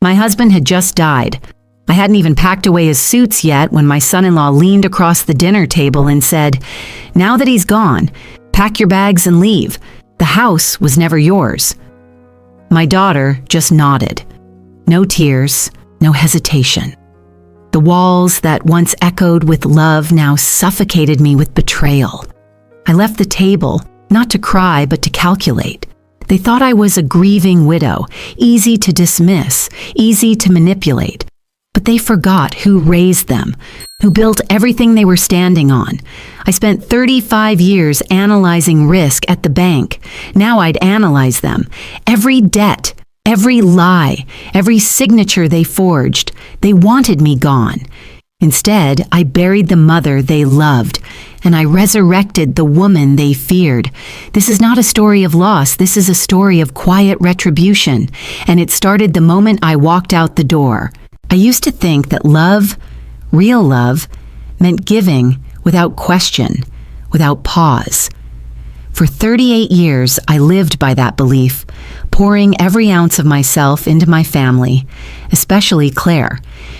My husband had just died. I hadn't even packed away his suits yet when my son-in-law leaned across the dinner table and said, "Now that he's gone, pack your bags and leave. The house was never yours." My daughter just nodded. No tears, no hesitation. The walls that once echoed with love now suffocated me with betrayal. I left the table, not to cry, but to calculate. They thought I was a grieving widow, easy to dismiss, easy to manipulate. But they forgot who raised them, who built everything they were standing on. I spent 35 years analyzing risk at the bank. Now I'd analyze them. Every debt, every lie, every signature they forged. They wanted me gone. Instead, I buried the mother they loved, and I resurrected the woman they feared. This is not a story of loss. This is a story of quiet retribution, and it started the moment I walked out the door. I used to think that love, real love, meant giving without question, without pause. For 38 years, I lived by that belief, pouring every ounce of myself into my family, especially Claire.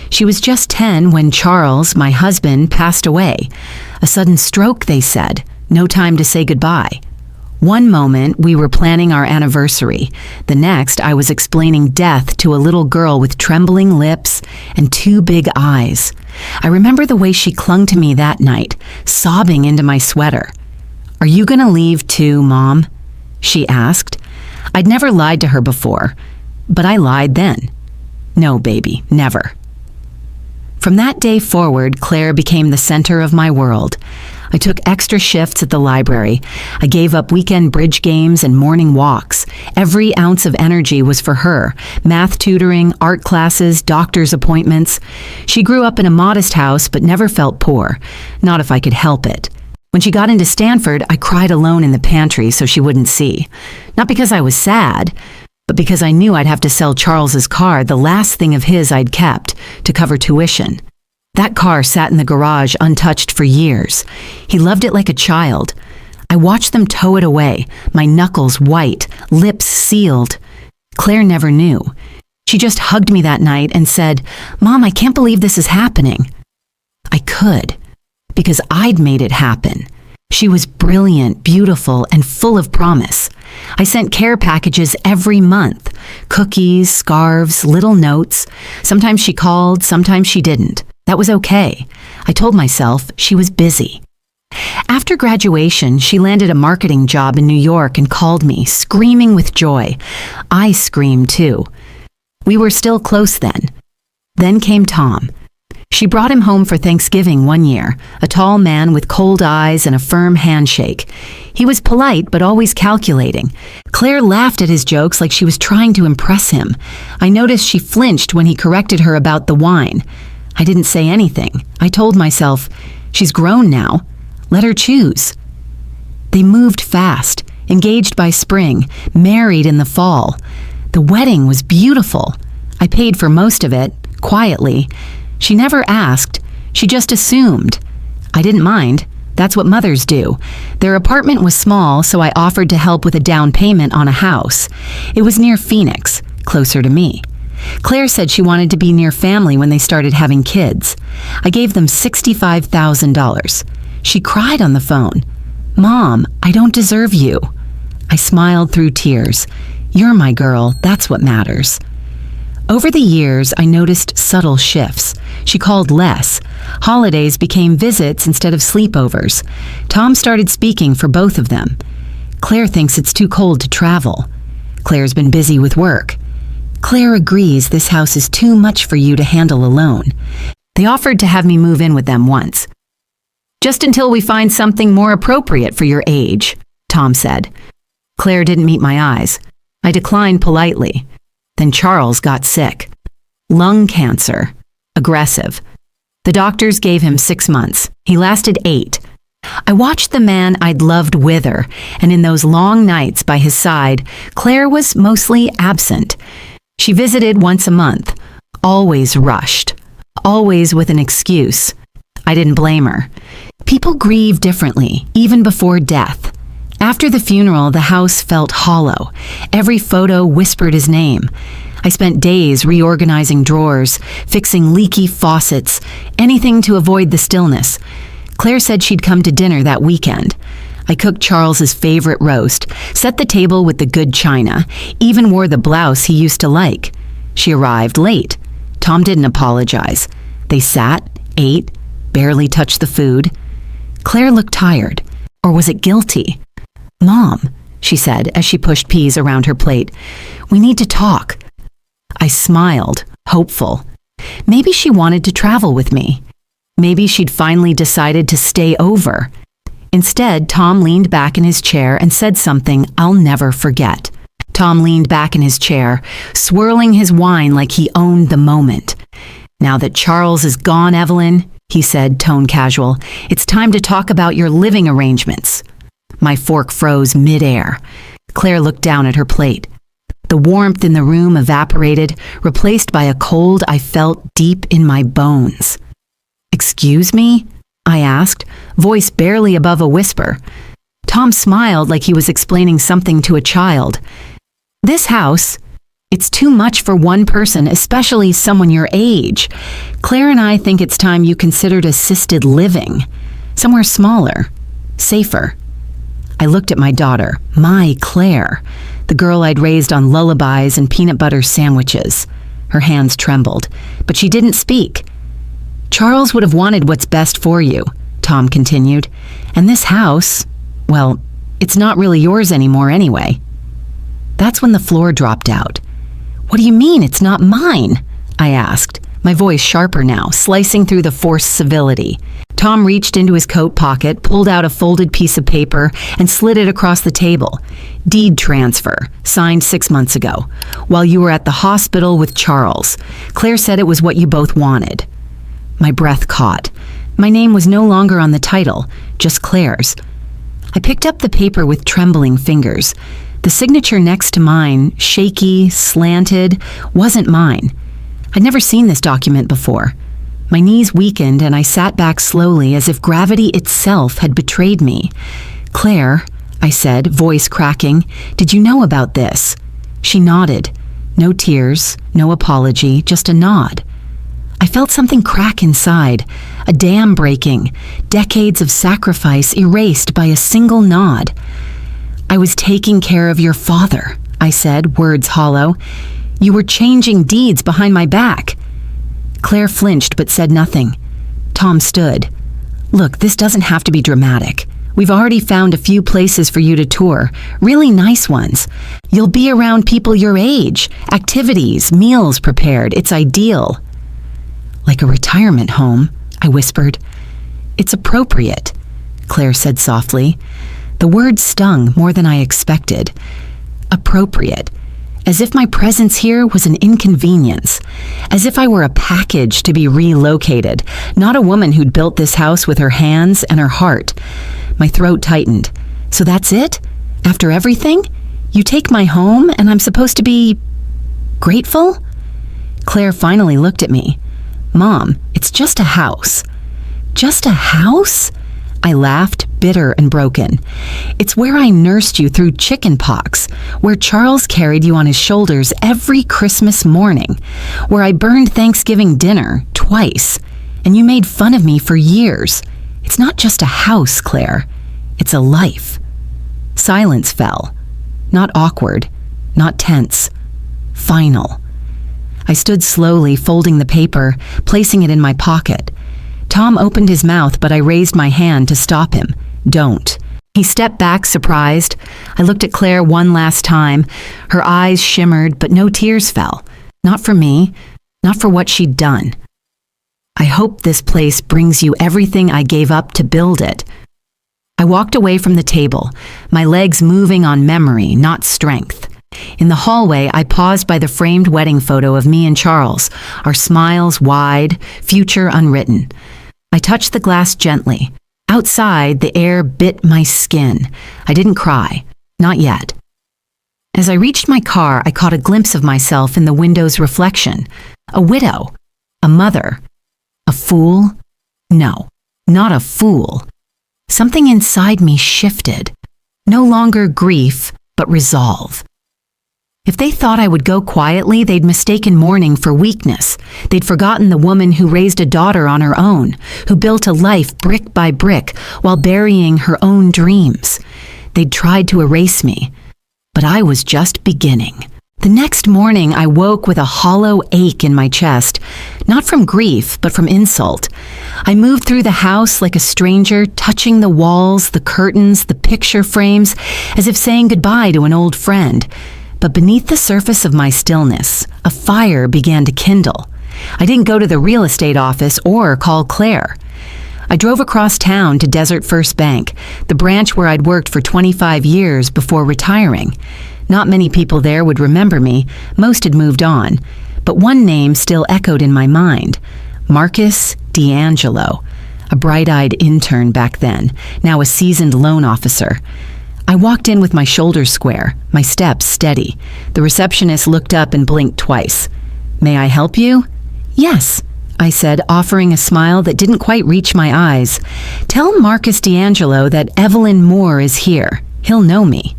She was just 10 when Charles, my husband, passed away. A sudden stroke, they said. No time to say goodbye. One moment, we were planning our anniversary. The next, I was explaining death to a little girl with trembling lips and 2 big eyes. I remember the way she clung to me that night, sobbing into my sweater. "Are you going to leave too, Mom?" she asked. I'd never lied to her before, but I lied then. "No, baby, never." From that day forward, Claire became the center of my world. I took extra shifts at the library. I gave up weekend bridge games and morning walks. Every ounce of energy was for her. Math tutoring, art classes, doctor's appointments. She grew up in a modest house but never felt poor. Not if I could help it. When she got into Stanford, I cried alone in the pantry so she wouldn't see. Not because I was sad, but because I knew I'd have to sell Charles's car, the last thing of his I'd kept, to cover tuition. That car sat in the garage untouched for years. He loved it like a child. I watched them tow it away, my knuckles white, lips sealed. Claire never knew. She just hugged me that night and said, "Mom, I can't believe this is happening." I could, because I'd made it happen. She was brilliant, beautiful, and full of promise. I sent care packages every month. Cookies, scarves, little notes. Sometimes she called, sometimes she didn't. That was okay. I told myself she was busy. After graduation, she landed a marketing job in New York and called me, screaming with joy. I screamed too. We were still close then. Then came Tom. She brought him home for Thanksgiving one year, a tall man with cold eyes and a firm handshake. He was polite but always calculating. Claire laughed at his jokes like she was trying to impress him. I noticed she flinched when he corrected her about the wine. I didn't say anything. I told myself, she's grown now. Let her choose. They moved fast, engaged by spring, married in the fall. The wedding was beautiful. I paid for most of it, quietly. She never asked. She just assumed. I didn't mind. That's what mothers do. Their apartment was small, so I offered to help with a down payment on a house. It was near Phoenix, closer to me. Claire said she wanted to be near family when they started having kids. I gave them $65,000. She cried on the phone. "Mom, I don't deserve you." I smiled through tears. "You're my girl, that's what matters." Over the years, I noticed subtle shifts. She called less. Holidays became visits instead of sleepovers. Tom started speaking for both of them. Claire thinks it's too cold to travel. Claire's been busy with work. Claire agrees this house is too much for you to handle alone. They offered to have me move in with them once. "Just until we find something more appropriate for your age," Tom said. Claire didn't meet my eyes. I declined politely. Then Charles got sick. Lung cancer. Aggressive. The doctors gave him 6 months. He lasted 8. I watched the man I'd loved wither, and in those long nights by his side, Claire was mostly absent. She visited once a month, always rushed, always with an excuse. I didn't blame her. People grieve differently, even before death. After the funeral, the house felt hollow. Every photo whispered his name. I spent days reorganizing drawers, fixing leaky faucets, anything to avoid the stillness. Claire said she'd come to dinner that weekend. I cooked Charles's favorite roast, set the table with the good china, even wore the blouse he used to like. She arrived late. Tom didn't apologize. They sat, ate, barely touched the food. Claire looked tired. Or was it guilty? "Mom," she said as she pushed peas around her plate, "we need to talk." I smiled, hopeful. Maybe she wanted to travel with me. Maybe she'd finally decided to stay over. Instead, Tom leaned back in his chair and said something I'll never forget. Tom leaned back in his chair, swirling his wine like he owned the moment. "Now that Charles is gone, Evelyn," he said, tone casual, "it's time to talk about your living arrangements." My fork froze midair. Claire looked down at her plate. The warmth in the room evaporated, replaced by a cold I felt deep in my bones. "Excuse me?" I asked, voice barely above a whisper. Tom smiled like he was explaining something to a child. "This house, it's too much for one person, especially someone your age. Claire and I think it's time you considered assisted living. Somewhere smaller, safer." I looked at my daughter, my Claire, the girl I'd raised on lullabies and peanut butter sandwiches. Her hands trembled, but she didn't speak. "Charles would have wanted what's best for you," Tom continued. "And this house, well, it's not really yours anymore anyway." That's when the floor dropped out. "What do you mean it's not mine?" I asked, my voice sharper now, slicing through the forced civility. Tom reached into his coat pocket, pulled out a folded piece of paper, and slid it across the table. "Deed transfer, signed 6 months ago, while you were at the hospital with Charles. Claire said it was what you both wanted." My breath caught. My name was no longer on the title, just Claire's. I picked up the paper with trembling fingers. The signature next to mine, shaky, slanted, wasn't mine. I'd never seen this document before. My knees weakened and I sat back slowly as if gravity itself had betrayed me. "Claire," I said, voice cracking, "did you know about this?" She nodded. No tears, no apology, just a nod. I felt something crack inside, a dam breaking, decades of sacrifice erased by a single nod. "I was taking care of your father," I said, words hollow. "You were changing deeds behind my back." Claire flinched but said nothing. Tom stood. "Look, this doesn't have to be dramatic. We've already found a few places for you to tour, really nice ones. You'll be around people your age, activities, meals prepared. It's ideal." "Like a retirement home," I whispered. "It's appropriate," Claire said softly. The word stung more than I expected. Appropriate. As if my presence here was an inconvenience. As if I were a package to be relocated, not a woman who'd built this house with her hands and her heart. My throat tightened. "So that's it? After everything? You take my home and I'm supposed to be grateful?" Claire finally looked at me. "Mom, it's just a house." "Just a house?" I laughed, bitter and broken. "It's where I nursed you through chicken pox, where Charles carried you on his shoulders every Christmas morning, where I burned Thanksgiving dinner twice, and you made fun of me for years. It's not just a house, Claire. It's a life." Silence fell. Not awkward, not tense. Final. I stood slowly, folding the paper, placing it in my pocket. Tom opened his mouth, but I raised my hand to stop him. "Don't." He stepped back, surprised. I looked at Claire one last time. Her eyes shimmered, but no tears fell. Not for me, not for what she'd done. "I hope this place brings you everything I gave up to build it." I walked away from the table, my legs moving on memory, not strength. In the hallway, I paused by the framed wedding photo of me and Charles, our smiles wide, future unwritten. I touched the glass gently. Outside, the air bit my skin. I didn't cry. Not yet. As I reached my car, I caught a glimpse of myself in the window's reflection. A widow. A mother. A fool? No, not a fool. Something inside me shifted. No longer grief, but resolve. If they thought I would go quietly, they'd mistaken mourning for weakness. They'd forgotten the woman who raised a daughter on her own, who built a life brick by brick while burying her own dreams. They'd tried to erase me, but I was just beginning. The next morning, I woke with a hollow ache in my chest, not from grief, but from insult. I moved through the house like a stranger, touching the walls, the curtains, the picture frames, as if saying goodbye to an old friend. But beneath the surface of my stillness, a fire began to kindle. I didn't go to the real estate office or call Claire. I drove across town to Desert First Bank, the branch where I'd worked for 25 years before retiring. Not many people there would remember me, most had moved on, but one name still echoed in my mind: Marcus D'Angelo, a bright-eyed intern back then, now a seasoned loan officer. I walked in with my shoulders square, my steps steady. The receptionist looked up and blinked twice. "May I help you?" "Yes," I said, offering a smile that didn't quite reach my eyes. "Tell Marcus D'Angelo that Evelyn Moore is here. He'll know me."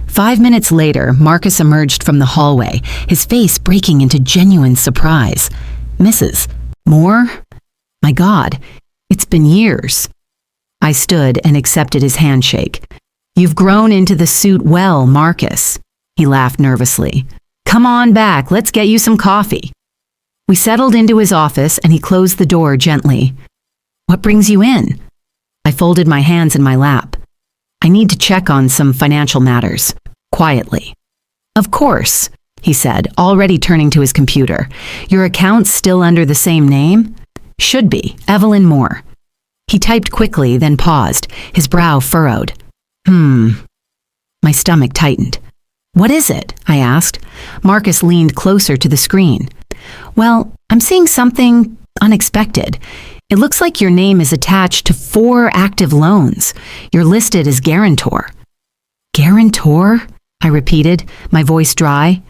5 minutes later, Marcus emerged from the hallway, his face breaking into genuine surprise. "Mrs. Moore? My God, it's been years." I stood and accepted his handshake. "You've grown into the suit well, Marcus." He laughed nervously. "Come on back, let's get you some coffee." We settled into his office and he closed the door gently. "What brings you in?" I folded my hands in my lap. "I need to check on some financial matters." Quietly. "Of course," he said, already turning to his computer. "Your account's still under the same name?" "Should be, Evelyn Moore." He typed quickly, then paused, his brow furrowed. My stomach tightened. "What is it?" I asked. Marcus leaned closer to the screen. "Well, I'm seeing something unexpected. It looks like your name is attached to 4 active loans. You're listed as guarantor." "Guarantor?" I repeated, my voice dry.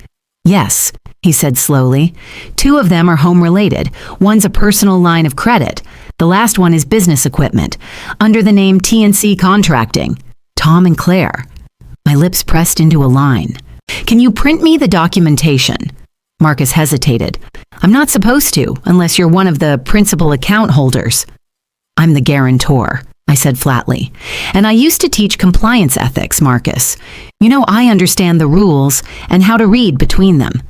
"Yes," he said slowly. 2 of them are home-related. One's a personal line of credit. The last one is business equipment, under the name T&C Contracting. Tom and Claire. My lips pressed into a line. "Can you print me the documentation?" Marcus hesitated. "I'm not supposed to, unless you're one of the principal account holders." "I'm the guarantor," I said flatly. "And I used to teach compliance ethics, Marcus. You know, I understand the rules and how to read between them."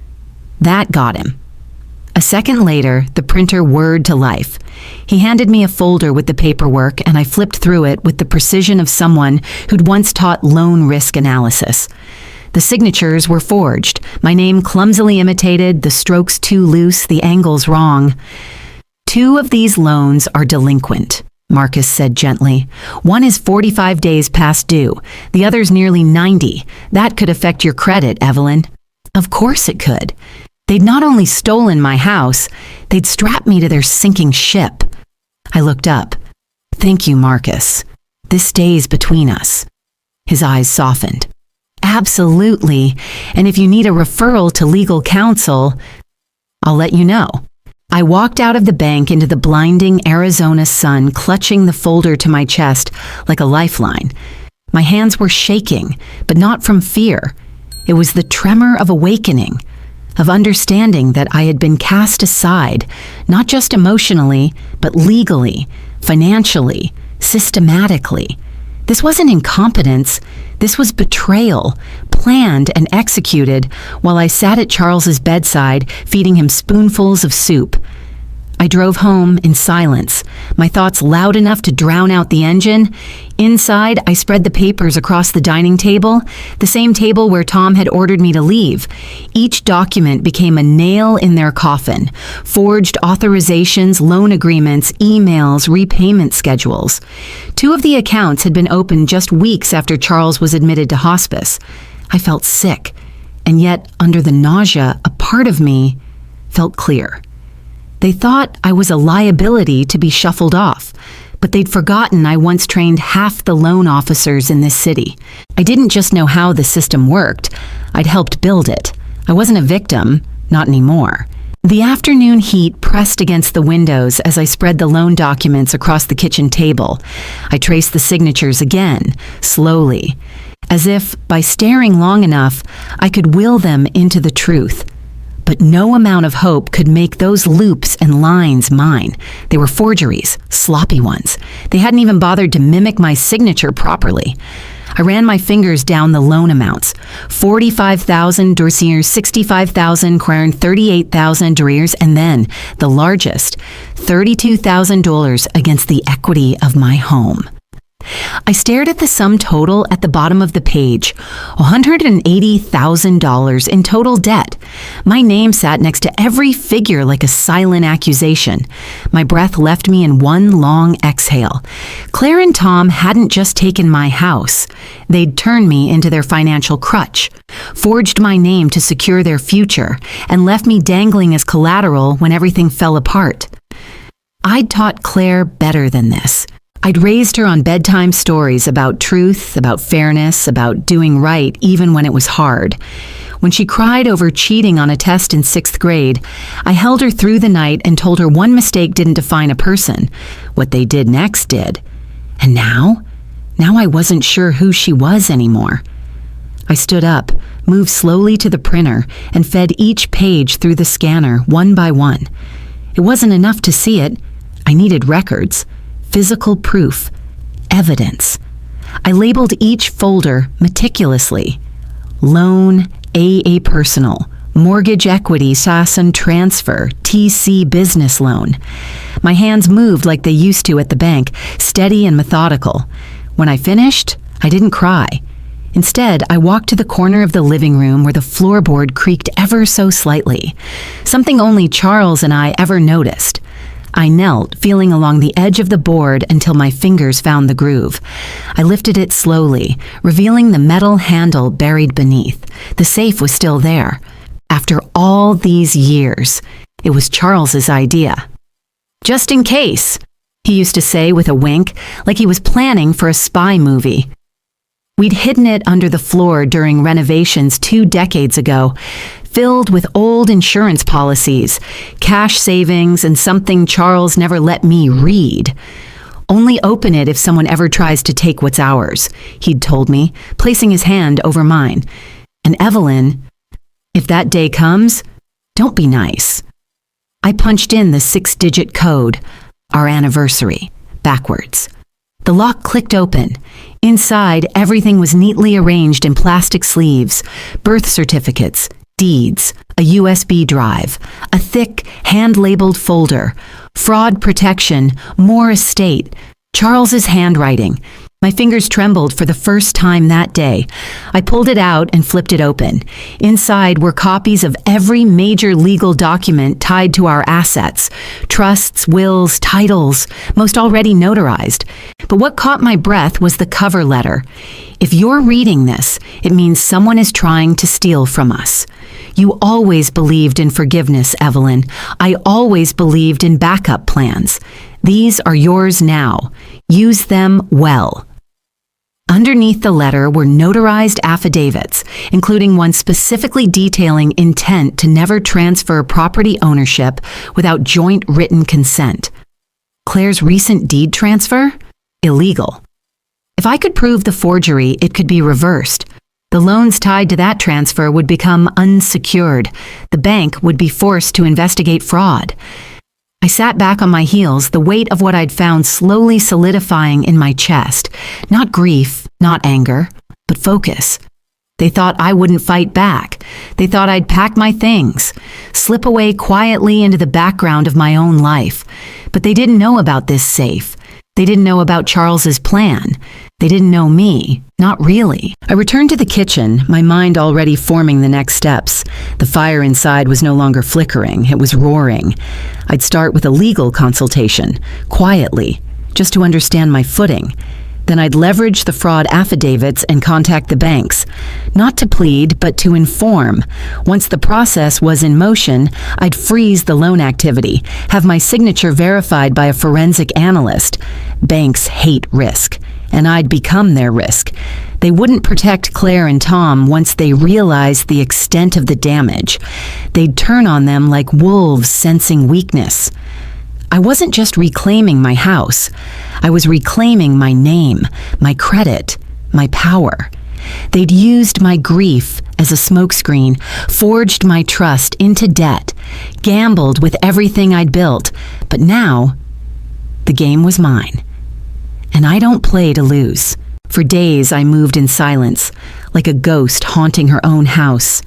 That got him. A second later, the printer whirred to life. He handed me a folder with the paperwork, and I flipped through it with the precision of someone who'd once taught loan risk analysis. The signatures were forged, my name clumsily imitated, the strokes too loose, the angles wrong. "2 of these loans are delinquent," Marcus said gently. "One is 45 days past due. The other's nearly 90. That could affect your credit, Evelyn." Of course it could. They'd not only stolen my house, they'd strapped me to their sinking ship. I looked up. "Thank you, Marcus. This stays between us." His eyes softened. "Absolutely. And if you need a referral to legal counsel, I'll let you know." I walked out of the bank into the blinding Arizona sun, clutching the folder to my chest like a lifeline. My hands were shaking, but not from fear. It was the tremor of awakening, of understanding that I had been cast aside, not just emotionally, but legally, financially, systematically. This wasn't incompetence. This was betrayal, planned and executed while I sat at Charles's bedside, feeding him spoonfuls of soup. I drove home in silence, my thoughts loud enough to drown out the engine. Inside, I spread the papers across the dining table, the same table where Tom had ordered me to leave. Each document became a nail in their coffin: forged authorizations, loan agreements, emails, repayment schedules. 2 of the accounts had been opened just weeks after Charles was admitted to hospice. I felt sick, and yet, under the nausea, a part of me felt clear. They thought I was a liability to be shuffled off, but they'd forgotten I once trained half the loan officers in this city. I didn't just know how the system worked, I'd helped build it. I wasn't a victim, not anymore. The afternoon heat pressed against the windows as I spread the loan documents across the kitchen table. I traced the signatures again, slowly. as if, by staring long enough, I could will them into the truth. But no amount of hope could make those loops and lines mine. They were forgeries, sloppy ones. They hadn't even bothered to mimic my signature properly. I ran my fingers down the loan amounts. 45,000 Dorsiers, 65,000 Quern, 38,000 Dorsiers, and then the largest, $32,000 against the equity of my home. I stared at the sum total at the bottom of the page, $180,000 in total debt. My name sat next to every figure like a silent accusation. My breath left me in one long exhale. Claire and Tom hadn't just taken my house. They'd turned me into their financial crutch, forged my name to secure their future, and left me dangling as collateral when everything fell apart. I'd taught Claire better than this. I'd raised her on bedtime stories about truth, about fairness, about doing right even when it was hard. When she cried over cheating on a test in 6th grade, I held her through the night and told her one mistake didn't define a person. What they did next did. And now I wasn't sure who she was anymore. I stood up, moved slowly to the printer, and fed each page through the scanner one by one. It wasn't enough to see it. I needed records. Physical proof, evidence. I labeled each folder meticulously. Loan, AA personal, mortgage equity, SAS and transfer, TC business loan. My hands moved like they used to at the bank, steady and methodical. When I finished, I didn't cry. Instead, I walked to the corner of the living room where the floorboard creaked ever so slightly, something only Charles and I ever noticed. I knelt, feeling along the edge of the board until my fingers found the groove. I lifted it slowly, revealing the metal handle buried beneath. The safe was still there. After all these years, it was Charles's idea. "Just in case," he used to say with a wink, like he was planning for a spy movie. We'd hidden it under the floor during renovations 2 decades ago, filled with old insurance policies, cash savings, and something Charles never let me read. "Only open it if someone ever tries to take what's ours," he'd told me, placing his hand over mine. "And Evelyn, if that day comes, don't be nice." I punched in the 6-digit code, our anniversary, backwards. The lock clicked open. Inside, everything was neatly arranged in plastic sleeves, birth certificates, deeds, a USB drive, a thick, hand-labeled folder, fraud protection, more estate, Charles's handwriting. My fingers trembled for the first time that day. I pulled it out and flipped it open. Inside were copies of every major legal document tied to our assets, trusts, wills, titles, most already notarized. But what caught my breath was the cover letter. "If you're reading this, it means someone is trying to steal from us. You always believed in forgiveness, Evelyn. I always believed in backup plans. These are yours now. Use them well." Underneath the letter were notarized affidavits, including one specifically detailing intent to never transfer property ownership without joint written consent. Claire's recent deed transfer? Illegal. If I could prove the forgery, it could be reversed. The loans tied to that transfer would become unsecured. The bank would be forced to investigate fraud. I sat back on my heels, the weight of what I'd found slowly solidifying in my chest. Not grief, not anger, but focus. They thought I wouldn't fight back. They thought I'd pack my things, slip away quietly into the background of my own life. But they didn't know about this safe. They didn't know about Charles's plan. They didn't know me. Not really. I returned to the kitchen, my mind already forming the next steps. The fire inside was no longer flickering. It was roaring. I'd start with a legal consultation, quietly, just to understand my footing. Then I'd leverage the fraud affidavits and contact the banks. Not to plead, but to inform. Once the process was in motion, I'd freeze the loan activity, have my signature verified by a forensic analyst. Banks hate risk, and I'd become their risk. They wouldn't protect Claire and Tom once they realized the extent of the damage. They'd turn on them like wolves sensing weakness. I wasn't just reclaiming my house. I was reclaiming my name, my credit, my power. They'd used my grief as a smokescreen, forged my trust into debt, gambled with everything I'd built, but now the game was mine. And I don't play to lose. For days I moved in silence, like a ghost haunting her own house.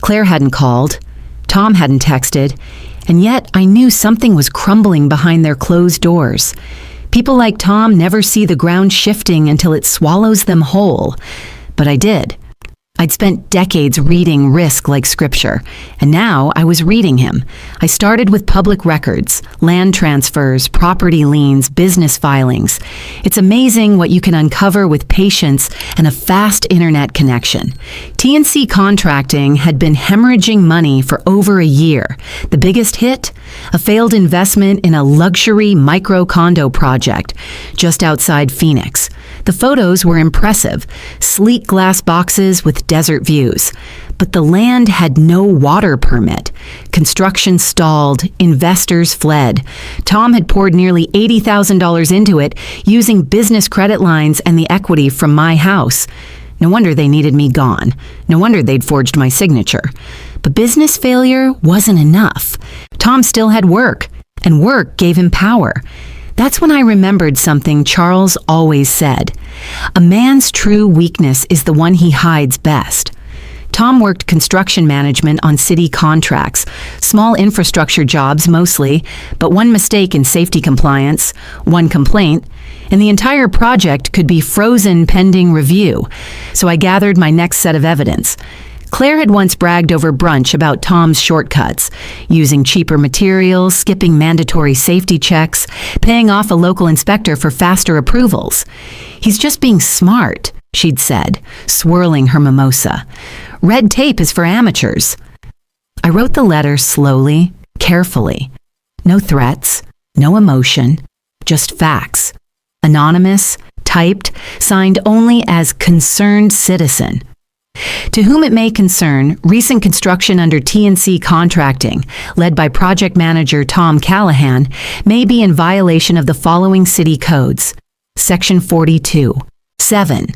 Claire hadn't called, Tom hadn't texted, and yet I knew something was crumbling behind their closed doors. People like Tom never see the ground shifting until it swallows them whole. But I did. I'd spent decades reading risk like scripture, and now I was reading him. I started with public records, land transfers, property liens, business filings. It's amazing what you can uncover with patience and a fast internet connection. TNC Contracting had been hemorrhaging money for over a year. The biggest hit? A failed investment in a luxury micro-condo project just outside Phoenix. The photos were impressive, sleek glass boxes with desert views. But the land had no water permit. Construction stalled, investors fled. Tom had poured nearly $80,000 into it, using business credit lines and the equity from my house. No wonder they needed me gone. No wonder they'd forged my signature. But business failure wasn't enough. Tom still had work, and work gave him power. That's when I remembered something Charles always said. A man's true weakness is the one he hides best. Tom worked construction management on city contracts, small infrastructure jobs mostly, but one mistake in safety compliance, one complaint, and the entire project could be frozen pending review. So I gathered my next set of evidence. Claire had once bragged over brunch about Tom's shortcuts, using cheaper materials, skipping mandatory safety checks, paying off a local inspector for faster approvals. He's just being smart, she'd said, swirling her mimosa. Red tape is for amateurs. I wrote the letter slowly, carefully. No threats, no emotion, just facts. Anonymous, typed, signed only as concerned citizen. To whom it may concern, recent construction under TNC Contracting, led by project manager Tom Callahan, may be in violation of the following city codes. Section 42. 7.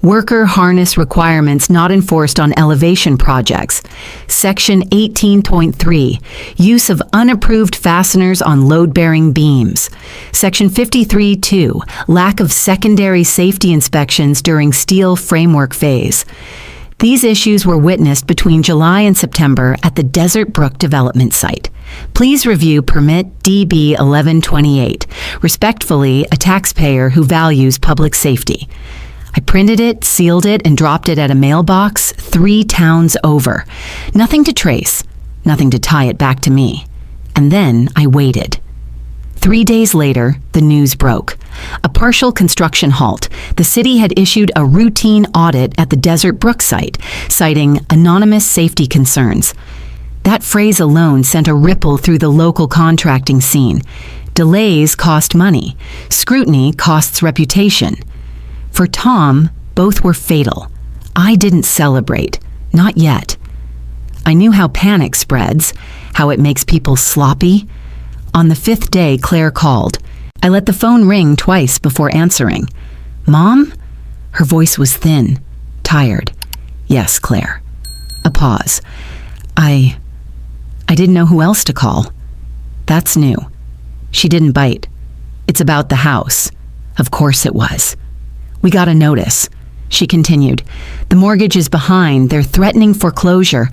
Worker harness requirements not enforced on elevation projects. Section 18.3. Use of unapproved fasteners on load-bearing beams. Section 53.2. Lack of secondary safety inspections during steel framework phase. These issues were witnessed between July and September at the Desert Brook development site. Please review Permit DB 1128. Respectfully, a taxpayer who values public safety. I printed it, sealed it, and dropped it at a mailbox 3 towns over. Nothing to trace, nothing to tie it back to me. And then I waited. 3 days later, the news broke. A partial construction halt. The city had issued a routine audit at the Desert Brook site, citing anonymous safety concerns. That phrase alone sent a ripple through the local contracting scene. Delays cost money. Scrutiny costs reputation. For Tom, both were fatal. I didn't celebrate. Not yet. I knew how panic spreads, how it makes people sloppy. On the 5th day, Claire called. I let the phone ring twice before answering. Mom? Her voice was thin, tired. Yes, Claire. A pause. I didn't know who else to call. That's new. She didn't bite. It's about the house. Of course it was. We got a notice. She continued. The mortgage is behind. They're threatening foreclosure.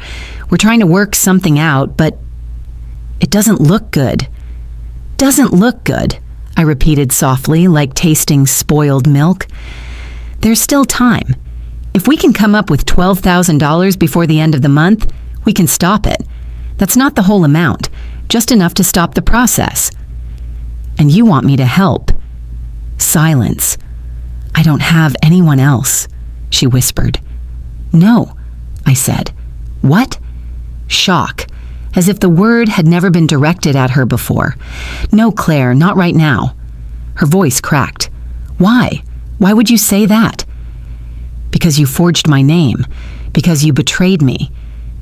We're trying to work something out, but it doesn't look good. Doesn't look good, I repeated softly, like tasting spoiled milk. There's still time. If we can come up with $12,000 before the end of the month, we can stop it. That's not the whole amount, just enough to stop the process. And you want me to help. Silence. I don't have anyone else, she whispered. No, I said. What? Shock. As if the word had never been directed at her before. No, Claire, not right now. Her voice cracked. Why? Why would you say that? Because you forged my name. Because you betrayed me.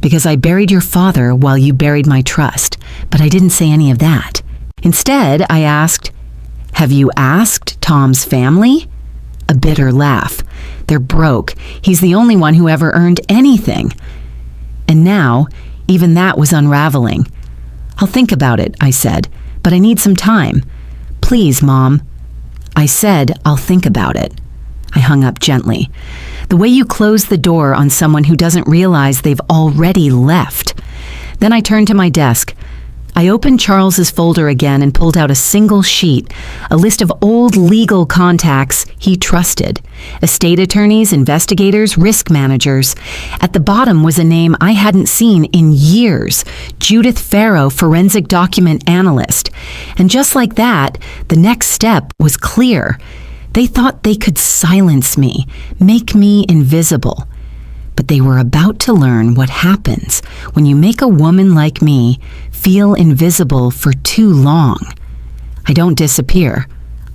Because I buried your father while you buried my trust. But I didn't say any of that. Instead, I asked, have you asked Tom's family? A bitter laugh. They're broke. He's the only one who ever earned anything. And now, even that was unraveling. I'll think about it, I said, but I need some time. Please, Mom. I said, I'll think about it. I hung up gently. The way you close the door on someone who doesn't realize they've already left. Then I turned to my desk. I opened Charles's folder again and pulled out a single sheet, a list of old legal contacts he trusted. Estate attorneys, investigators, risk managers. At the bottom was a name I hadn't seen in years, Judith Farrow, forensic document analyst. And just like that, the next step was clear. They thought they could silence me, make me invisible. But they were about to learn what happens when you make a woman like me feel invisible for too long. I don't disappear.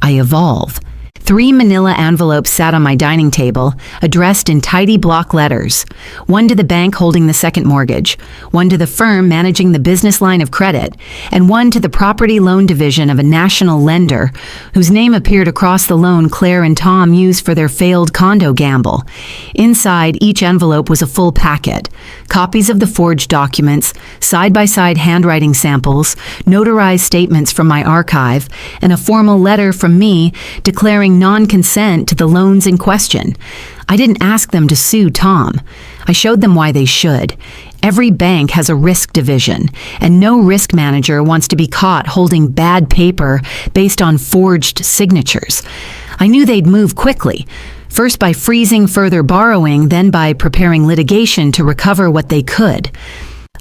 I evolve. 3 manila envelopes sat on my dining table, addressed in tidy block letters. One to the bank holding the second mortgage, one to the firm managing the business line of credit, and one to the property loan division of a national lender, whose name appeared across the loan Claire and Tom used for their failed condo gamble. Inside each envelope was a full packet, copies of the forged documents, side-by-side handwriting samples, notarized statements from my archive, and a formal letter from me declaring non-consent to the loans in question. I didn't ask them to sue Tom. I showed them why they should. Every bank has a risk division, and no risk manager wants to be caught holding bad paper based on forged signatures. I knew they'd move quickly, first by freezing further borrowing, then by preparing litigation to recover what they could.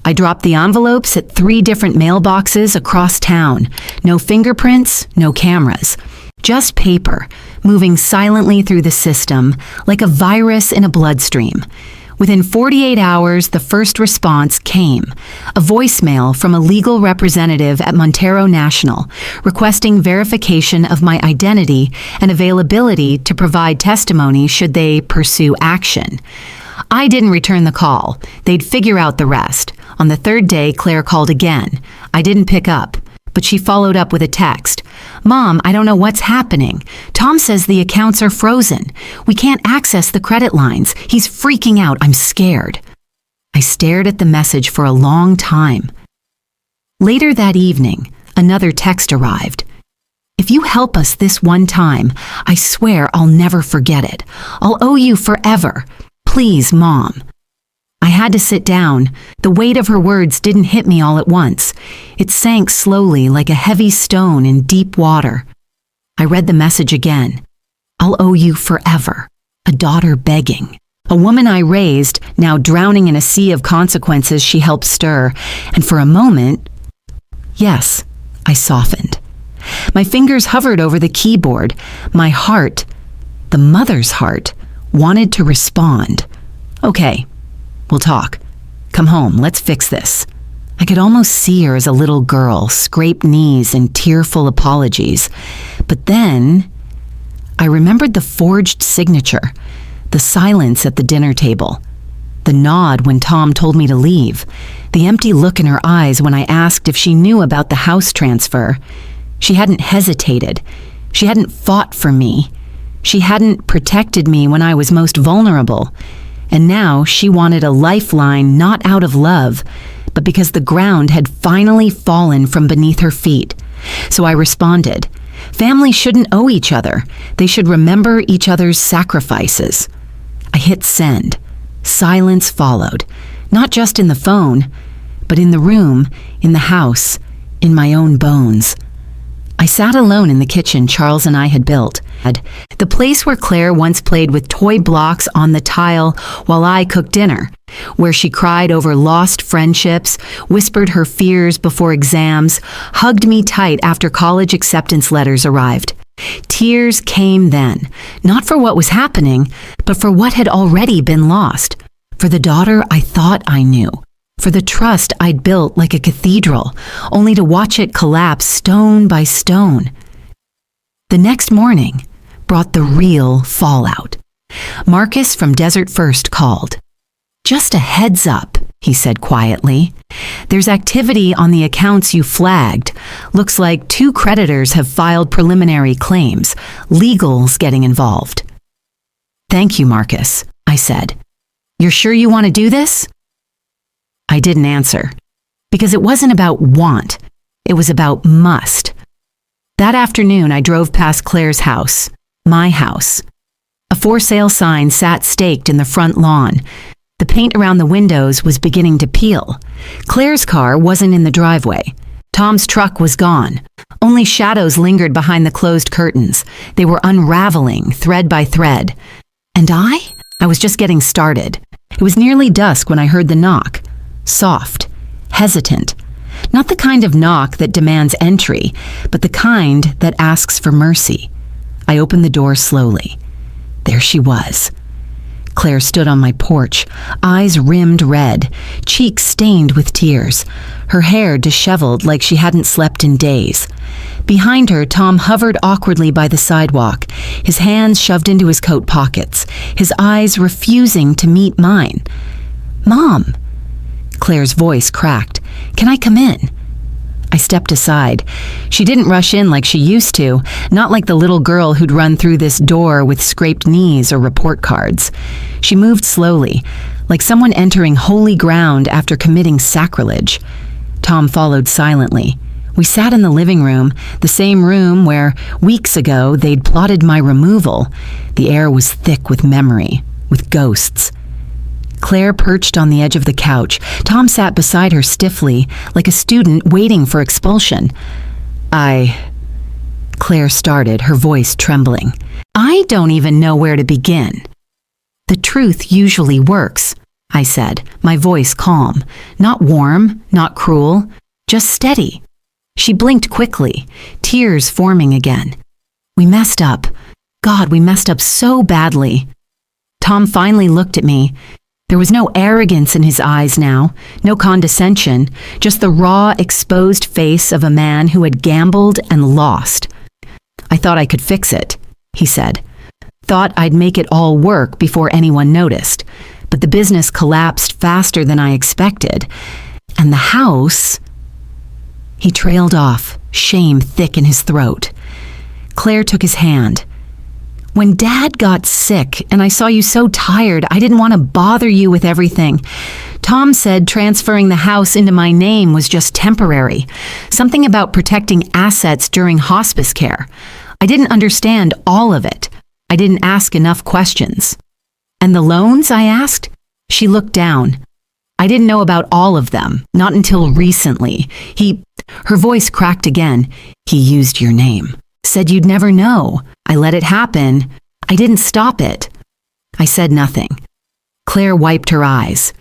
I dropped the envelopes at 3 different mailboxes across town. No fingerprints, no cameras. Just paper, moving silently through the system, like a virus in a bloodstream. Within 48 hours, the first response came, a voicemail from a legal representative at Montero National, requesting verification of my identity and availability to provide testimony should they pursue action. I didn't return the call. They'd figure out the rest. On the 3rd day, Claire called again. I didn't pick up, but she followed up with a text. Mom, I don't know what's happening. Tom says the accounts are frozen. We can't access the credit lines. He's freaking out. I'm scared. I stared at the message for a long time. Later that evening, another text arrived. If you help us this one time, I swear I'll never forget it. I'll owe you forever. Please, Mom. I had to sit down. The weight of her words didn't hit me all at once. It sank slowly like a heavy stone in deep water. I read the message again. I'll owe you forever. A daughter begging. A woman I raised, now drowning in a sea of consequences she helped stir. And for a moment, yes, I softened. My fingers hovered over the keyboard. My heart, the mother's heart, wanted to respond. Okay. We'll talk. Come home, let's fix this. I could almost see her as a little girl, scraped knees and tearful apologies. But then, I remembered the forged signature, the silence at the dinner table, the nod when Tom told me to leave, the empty look in her eyes when I asked if she knew about the house transfer. She hadn't hesitated. She hadn't fought for me. She hadn't protected me when I was most vulnerable. And now she wanted a lifeline not out of love, but because the ground had finally fallen from beneath her feet. So I responded, families shouldn't owe each other. They should remember each other's sacrifices. I hit send. Silence followed, not just in the phone, but in the room, in the house, in my own bones. I sat alone in the kitchen Charles and I had built, the place where Claire once played with toy blocks on the tile while I cooked dinner, where she cried over lost friendships, whispered her fears before exams, hugged me tight after college acceptance letters arrived. Tears came then, not for what was happening, but for what had already been lost, for the daughter I thought I knew, for the trust I'd built like a cathedral, only to watch it collapse stone by stone. The next morning brought the real fallout. Marcus from Desert First called. Just a heads up, he said quietly. There's activity on the accounts you flagged. Looks like 2 creditors have filed preliminary claims. Legal's getting involved. "Thank you, Marcus," I said. "You're sure you want to do this?" I didn't answer, because it wasn't about want, it was about must. That afternoon, I drove past Claire's house, my house. A for sale sign sat staked in the front lawn. The paint around the windows was beginning to peel. Claire's car wasn't in the driveway. Tom's truck was gone. Only shadows lingered behind the closed curtains. They were unraveling, thread by thread. And I was just getting started. It was nearly dusk when I heard the knock. Soft, hesitant. Not the kind of knock that demands entry, but the kind that asks for mercy. I opened the door slowly. There she was. Claire stood on my porch, eyes rimmed red, cheeks stained with tears, her hair disheveled like she hadn't slept in days. Behind her, Tom hovered awkwardly by the sidewalk, his hands shoved into his coat pockets, his eyes refusing to meet mine. "Mom!" Claire's voice cracked. "Can I come in?" I stepped aside. She didn't rush in like she used to, not like the little girl who'd run through this door with scraped knees or report cards. She moved slowly, like someone entering holy ground after committing sacrilege. Tom followed silently. We sat in the living room, the same room where, weeks ago, they'd plotted my removal. The air was thick with memory, with ghosts. Claire perched on the edge of the couch. Tom sat beside her stiffly, like a student waiting for expulsion. Claire started, her voice trembling. "I don't even know where to begin." "The truth usually works," I said, my voice calm. Not warm, not cruel, just steady. She blinked quickly, tears forming again. "We messed up. God, we messed up so badly." Tom finally looked at me. There was no arrogance in his eyes now, no condescension, just the raw, exposed face of a man who had gambled and lost. "I thought I could fix it," he said. "Thought I'd make it all work before anyone noticed. But the business collapsed faster than I expected. And the house..." He trailed off, shame thick in his throat. Claire took his hand. "When Dad got sick and I saw you so tired, I didn't want to bother you with everything. Tom said transferring the house into my name was just temporary. Something about protecting assets during hospice care. I didn't understand all of it. I didn't ask enough questions." "And the loans?" I asked. She looked down. "I didn't know about all of them, not until recently. Her voice cracked again. "He used your name. Said you'd never know. I let it happen. I didn't stop it." I said nothing. Claire wiped her eyes.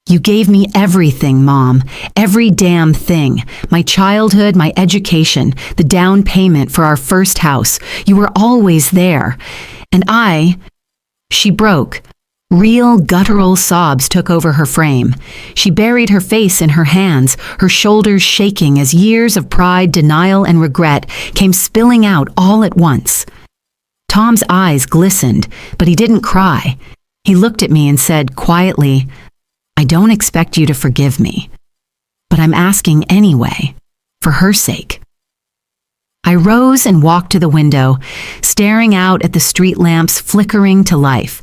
"You gave me everything, Mom. Every damn thing. My childhood, my education, the down payment for our first house. You were always there. And She broke. Real guttural sobs took over her frame. She buried her face in her hands, her shoulders shaking as years of pride, denial, and regret came spilling out all at once. Tom's eyes glistened, but he didn't cry. He looked at me and said quietly, "I don't expect you to forgive me, but I'm asking anyway, for her sake." I rose and walked to the window, staring out at the street lamps flickering to life.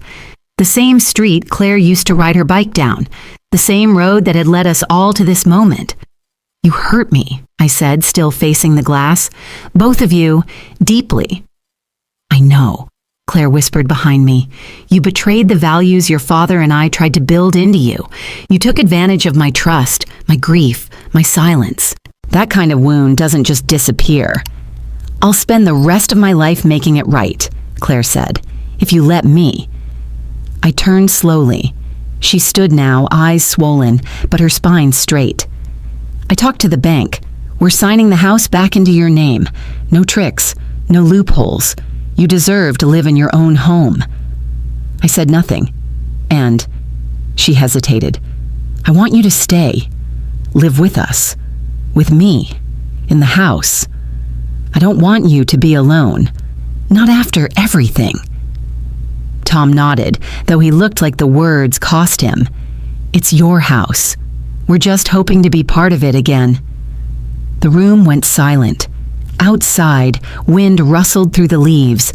The same street Claire used to ride her bike down, the same road that had led us all to this moment. "You hurt me," I said, still facing the glass. "Both of you, deeply." "I know," Claire whispered behind me. "You betrayed the values your father and I tried to build into you. You took advantage of my trust, my grief, my silence. That kind of wound doesn't just disappear." "I'll spend the rest of my life making it right," Claire said, "if you let me." I turned slowly. She stood now, eyes swollen, but her spine straight. "I talked to the bank. We're signing the house back into your name. No tricks, no loopholes. You deserve to live in your own home." I said nothing. "And," she hesitated, "I want you to stay. Live with us. With me. In the house. I don't want you to be alone. Not after everything." Tom nodded, though he looked like the words cost him. "It's your house. We're just hoping to be part of it again." The room went silent. Outside, wind rustled through the leaves,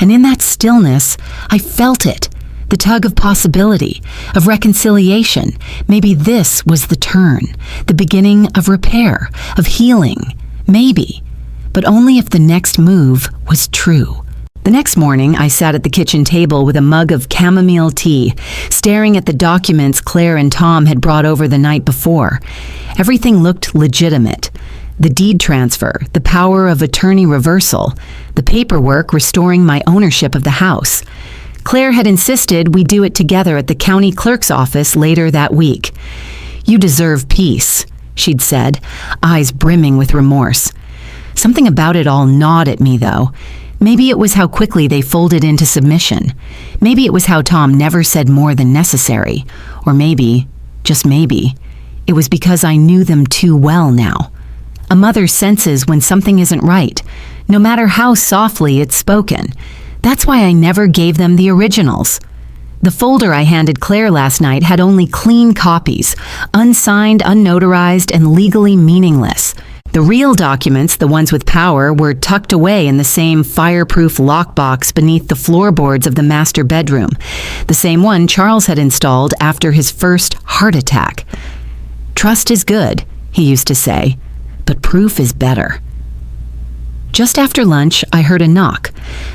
and in that stillness, I felt it. The tug of possibility, of reconciliation. Maybe this was the turn, the beginning of repair, of healing. Maybe. But only if the next move was true. The next morning, I sat at the kitchen table with a mug of chamomile tea, staring at the documents Claire and Tom had brought over the night before. Everything looked legitimate. The deed transfer, the power of attorney reversal, the paperwork restoring my ownership of the house. Claire had insisted we do it together at the county clerk's office later that week. "You deserve peace," she'd said, eyes brimming with remorse. Something about it all gnawed at me, though. Maybe it was how quickly they folded into submission. Maybe it was how Tom never said more than necessary. Or maybe, just maybe, it was because I knew them too well now. A mother senses when something isn't right, no matter how softly it's spoken. That's why I never gave them the originals. The folder I handed Claire last night had only clean copies, unsigned, unnotarized, and legally meaningless. The real documents, the ones with power, were tucked away in the same fireproof lockbox beneath the floorboards of the master bedroom, the same one Charles had installed after his first heart attack. "Trust is good," he used to say, "but proof is better." Just after lunch, I heard a knock,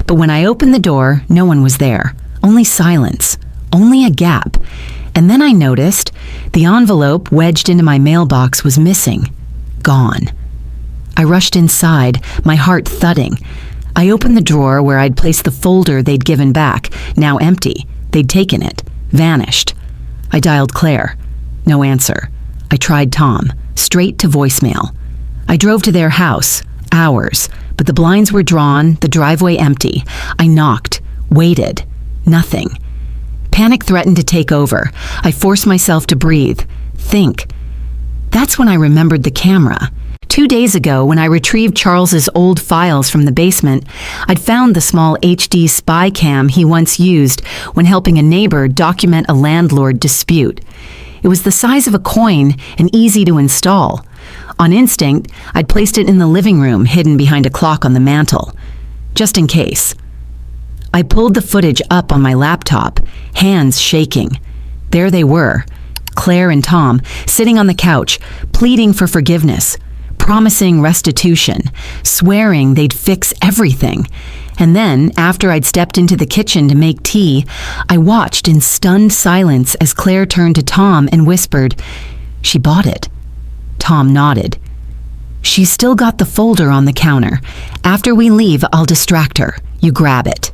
but when I opened the door, no one was there. Only silence, only a gap. And then I noticed the envelope wedged into my mailbox was missing, gone. I rushed inside, my heart thudding. I opened the drawer where I'd placed the folder they'd given back, now empty. They'd taken it, vanished. I dialed Claire. No answer. I tried Tom, straight to voicemail. I drove to their house, hours, but the blinds were drawn, the driveway empty. I knocked, waited, nothing. Panic threatened to take over. I forced myself to breathe, think. That's when I remembered the camera. 2 days ago, when I retrieved Charles's old files from the basement, I'd found the small HD spy cam he once used when helping a neighbor document a landlord dispute. It was the size of a coin and easy to install. On instinct, I'd placed it in the living room, hidden behind a clock on the mantel, just in case. I pulled the footage up on my laptop, hands shaking. There they were, Claire and Tom, sitting on the couch, pleading for forgiveness, promising restitution, swearing they'd fix everything. And then, after I'd stepped into the kitchen to make tea, I watched in stunned silence as Claire turned to Tom and whispered, "She bought it." Tom nodded. "She's still got the folder on the counter. After we leave, I'll distract her. You grab it."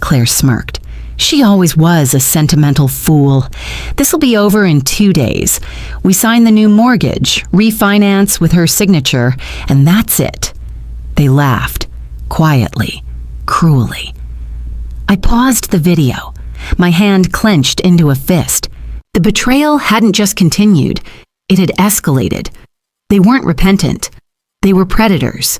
Claire smirked. She always was a sentimental fool. "This'll be over in 2 days. We sign the new mortgage, refinance with her signature, and that's it." They laughed, quietly, cruelly. I paused the video, my hand clenched into a fist. The betrayal hadn't just continued, it had escalated. They weren't repentant. They were predators.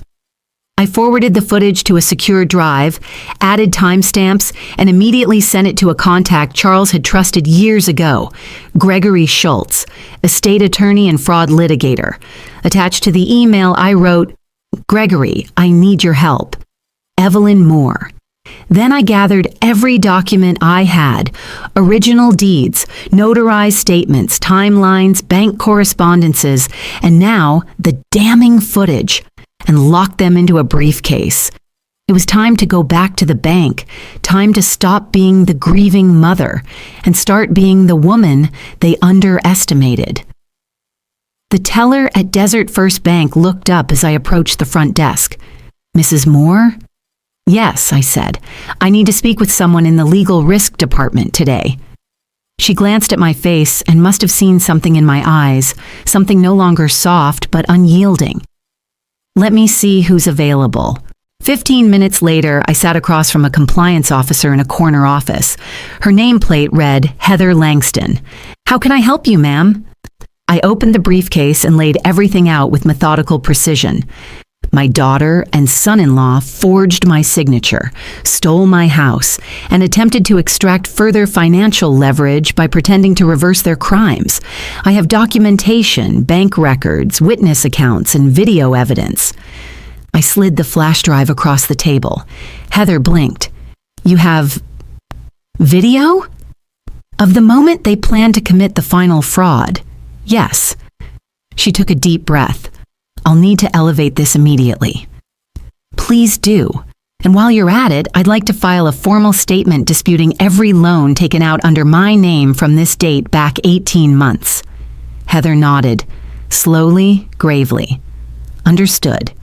I forwarded the footage to a secure drive, added timestamps, and immediately sent it to a contact Charles had trusted years ago, Gregory Schultz, estate attorney and fraud litigator. Attached to the email, I wrote, "Gregory, I need your help. Evelyn Moore." Then I gathered every document I had, original deeds, notarized statements, timelines, bank correspondences, and now the damning footage, and locked them into a briefcase. It was time to go back to the bank, time to stop being the grieving mother and start being the woman they underestimated. The teller at Desert First Bank looked up as I approached the front desk. "Mrs. Moore?" "Yes," I said. "I need to speak with someone in the legal risk department today." She glanced at my face and must have seen something in my eyes, something no longer soft but unyielding. "Let me see who's available." 15 minutes later, I sat across from a compliance officer in a corner office. Her nameplate read, Heather Langston. "How can I help you, ma'am?" I opened the briefcase and laid everything out with methodical precision. My daughter and son-in-law forged my signature, stole my house, and attempted to extract further financial leverage by pretending to reverse their crimes. I have documentation, bank records, witness accounts, and video evidence. I slid the flash drive across the table. Heather blinked. You have video? Of the moment they planned to commit the final fraud. Yes. She took a deep breath. I'll need to elevate this immediately. Please do. And while you're at it, I'd like to file a formal statement disputing every loan taken out under my name from this date back 18 months. Heather nodded, slowly, gravely. Understood.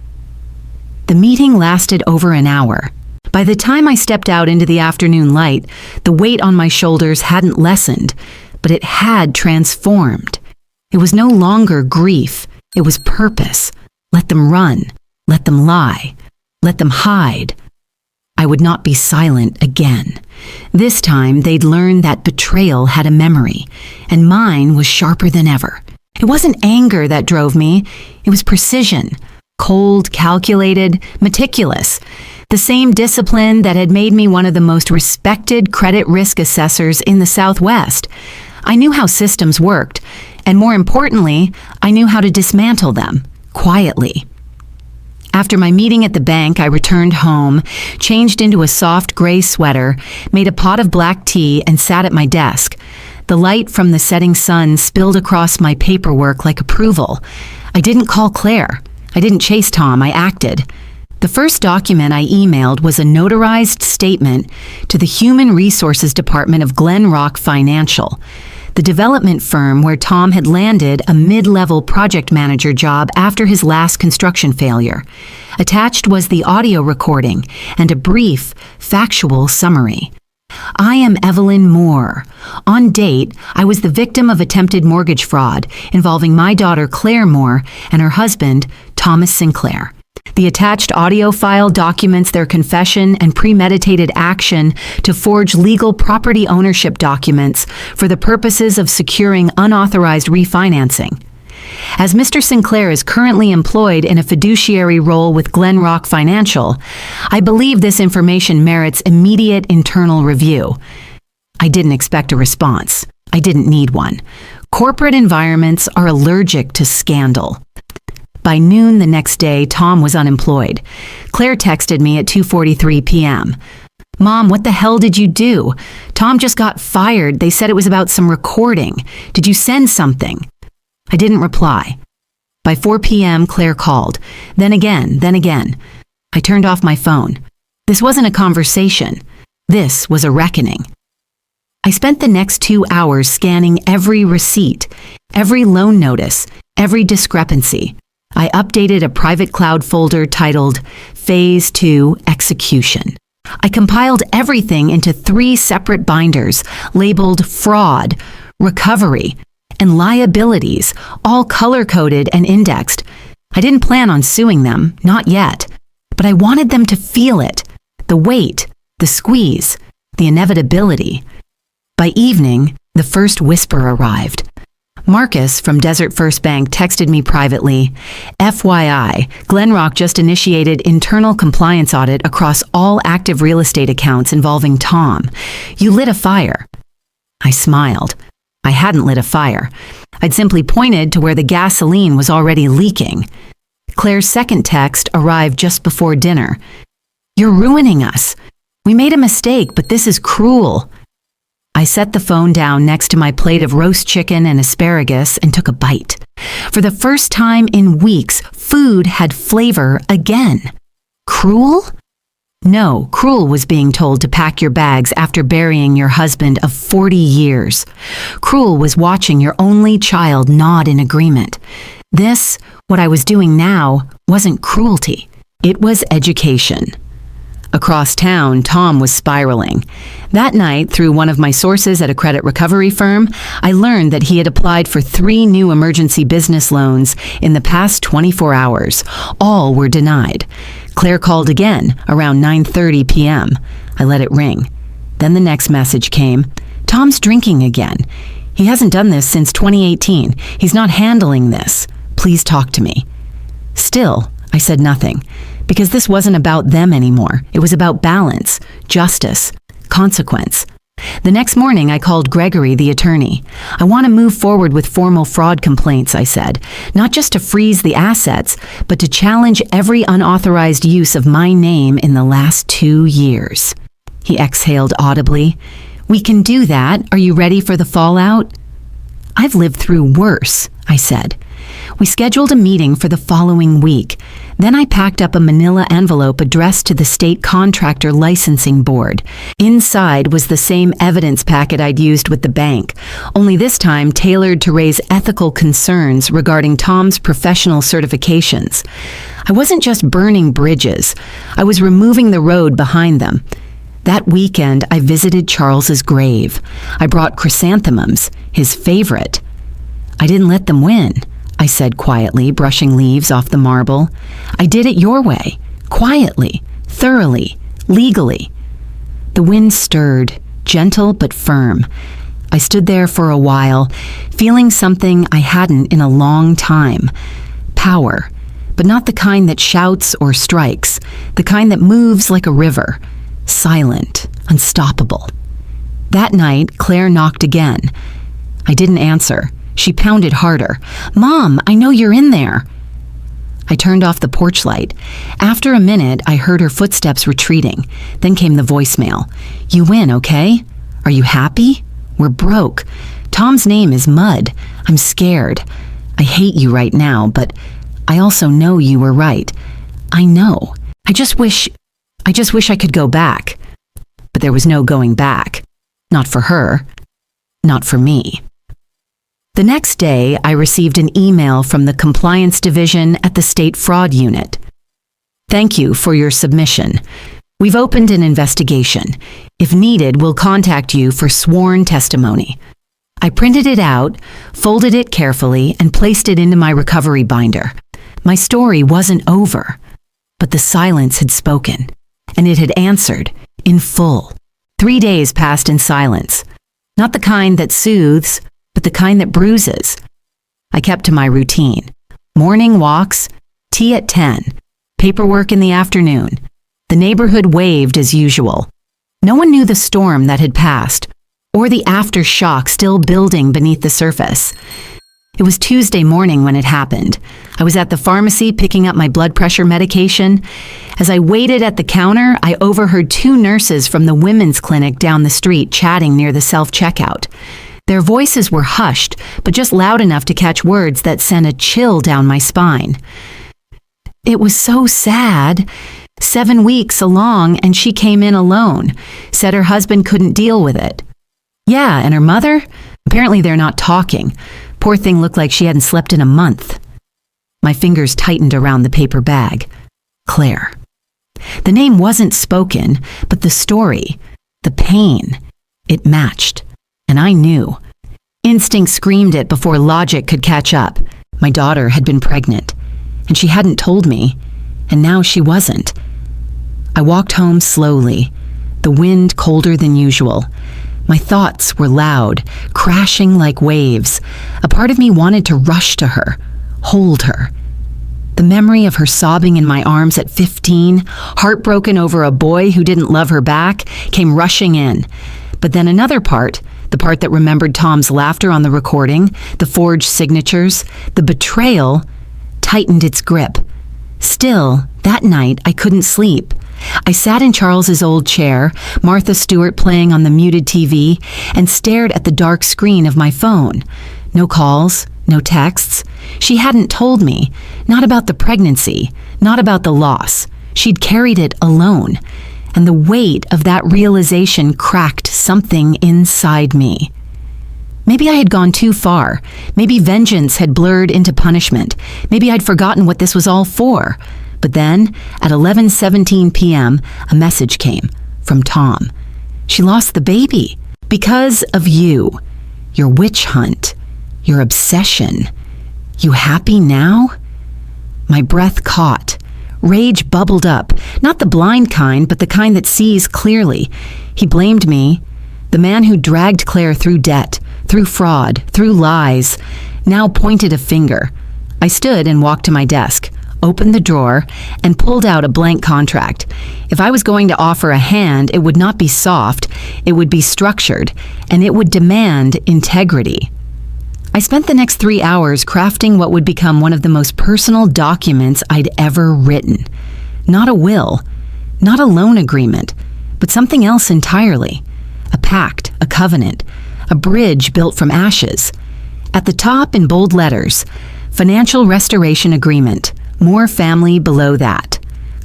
The meeting lasted over an hour. By the time I stepped out into the afternoon light, the weight on my shoulders hadn't lessened, but it had transformed. It was no longer grief. It was purpose. Let them run. Let them lie. Let them hide. I would not be silent again. This time they'd learned that betrayal had a memory, and mine was sharper than ever. It wasn't anger that drove me. It was precision. Cold, calculated, meticulous. The same discipline that had made me one of the most respected credit risk assessors in the Southwest. I knew how systems worked, and more importantly, I knew how to dismantle them, quietly. After my meeting at the bank, I returned home, changed into a soft gray sweater, made a pot of black tea, and sat at my desk. The light from the setting sun spilled across my paperwork like approval. I didn't call Claire. I didn't chase Tom. I acted. The first document I emailed was a notarized statement to the Human Resources Department of Glen Rock Financial, the development firm where Tom had landed a mid-level project manager job after his last construction failure. Attached was the audio recording and a brief, factual summary. I am Evelyn Moore. On date, I was the victim of attempted mortgage fraud involving my daughter Claire Moore and her husband, Thomas Sinclair. The attached audio file documents their confession and premeditated action to forge legal property ownership documents for the purposes of securing unauthorized refinancing. As Mr. Sinclair is currently employed in a fiduciary role with Glen Rock Financial, I believe this information merits immediate internal review. I didn't expect a response. I didn't need one. Corporate environments are allergic to scandal. By noon the next day, Tom was unemployed. Claire texted me at 2:43 p.m. Mom, what the hell did you do? Tom just got fired. They said it was about some recording. Did you send something? I didn't reply. By 4 p.m., Claire called. Then again. I turned off my phone. This wasn't a conversation. This was a reckoning. I spent the next 2 hours scanning every receipt, every loan notice, every discrepancy. I updated a private cloud folder titled Phase 2 Execution. I compiled everything into 3 separate binders labeled Fraud, Recovery, and Liabilities, all color-coded and indexed. I didn't plan on suing them, not yet, but I wanted them to feel it, the weight, the squeeze, the inevitability. By evening, the first whisper arrived. Marcus from Desert First Bank texted me privately, FYI, Glen Rock just initiated internal compliance audit across all active real estate accounts involving Tom. You lit a fire. I smiled. I hadn't lit a fire. I'd simply pointed to where the gasoline was already leaking. Claire's second text arrived just before dinner. You're ruining us. We made a mistake, but this is cruel. I set the phone down next to my plate of roast chicken and asparagus and took a bite. For the first time in weeks, food had flavor again. Cruel? No, Cruel was being told to pack your bags after burying your husband of 40 years. Cruel was watching your only child nod in agreement. This, what I was doing now, wasn't cruelty. It was education. Across town, Tom was spiraling. That night, through one of my sources at a credit recovery firm, I learned that he had applied for 3 new emergency business loans in the past 24 hours. All were denied. Claire called again, around 9:30 p.m. I let it ring. Then the next message came. Tom's drinking again. He hasn't done this since 2018. He's not handling this. Please talk to me. Still, I said nothing. Because this wasn't about them anymore. It was about balance, justice, consequence. The next morning, I called Gregory, the attorney. I want to move forward with formal fraud complaints, I said, not just to freeze the assets, but to challenge every unauthorized use of my name in the last 2 years. He exhaled audibly. We can do that. Are you ready for the fallout? I've lived through worse, I said. We scheduled a meeting for the following week. Then I packed up a manila envelope addressed to the state contractor licensing board. Inside was the same evidence packet I'd used with the bank, only this time tailored to raise ethical concerns regarding Tom's professional certifications. I wasn't just burning bridges. I was removing the road behind them. That weekend, I visited Charles's grave. I brought chrysanthemums, his favorite. I didn't let them win, I said quietly, brushing leaves off the marble. I did it your way, quietly, thoroughly, legally. The wind stirred, gentle but firm. I stood there for a while, feeling something I hadn't in a long time. Power, but not the kind that shouts or strikes, the kind that moves like a river. Silent, unstoppable. That night, Claire knocked again. I didn't answer. She pounded harder. Mom, I know you're in there. I turned off the porch light. After a minute, I heard her footsteps retreating. Then came the voicemail. You win, okay? Are you happy? We're broke. Tom's name is Mud. I'm scared. I hate you right now, but I also know you were right. I know. I just wish I could go back. But there was no going back. Not for her. Not for me. The next day, I received an email from the Compliance Division at the State Fraud Unit. Thank you for your submission. We've opened an investigation. If needed, we'll contact you for sworn testimony. I printed it out, folded it carefully, and placed it into my recovery binder. My story wasn't over, but the silence had spoken, and it had answered in full. 3 days passed in silence. Not the kind that soothes, but the kind that bruises. I kept to my routine. Morning walks, tea at 10, paperwork in the afternoon. The neighborhood waved as usual. No one knew the storm that had passed, or the aftershock still building beneath the surface. It was Tuesday morning when it happened. I was at the pharmacy picking up my blood pressure medication. As I waited at the counter, I overheard 2 nurses from the women's clinic down the street chatting near the self-checkout. Their voices were hushed, but just loud enough to catch words that sent a chill down my spine. It was so sad. 7 weeks along, and she came in alone. Said her husband couldn't deal with it. Yeah, and her mother? Apparently they're not talking. Poor thing looked like she hadn't slept in a month. My fingers tightened around the paper bag. Claire. The name wasn't spoken, but the story, the pain, it matched. And I knew. Instinct screamed it before logic could catch up. My daughter had been pregnant, and she hadn't told me, and now she wasn't. I walked home slowly, the wind colder than usual. My thoughts were loud, crashing like waves. A part of me wanted to rush to her, hold her. The memory of her sobbing in my arms at 15, heartbroken over a boy who didn't love her back, came rushing in. But then another part, the part that remembered Tom's laughter on the recording, the forged signatures, the betrayal, tightened its grip. Still, that night I couldn't sleep. I sat in Charles's old chair, Martha Stewart playing on the muted TV, and stared at the dark screen of my phone. No calls, no texts. She hadn't told me, not about the pregnancy, not about the loss. She'd carried it alone. And the weight of that realization cracked something inside me. Maybe I had gone too far. Maybe vengeance had blurred into punishment. Maybe I'd forgotten what this was all for. But then, at 11:17 p.m., a message came from Tom. She lost the baby because of you. Your witch hunt. Your obsession. You happy now? My breath caught. Rage bubbled up, not the blind kind, but the kind that sees clearly. He blamed me, the man who dragged Claire through debt, through fraud, through lies, now pointed a finger. I stood and walked to my desk, opened the drawer, and pulled out a blank contract. If I was going to offer a hand, it would not be soft, it would be structured, and it would demand integrity. I spent the next 3 hours crafting what would become one of the most personal documents I'd ever written. Not a will, not a loan agreement, but something else entirely. A pact, a covenant, a bridge built from ashes. At the top, in bold letters, Financial Restoration Agreement, more family below that.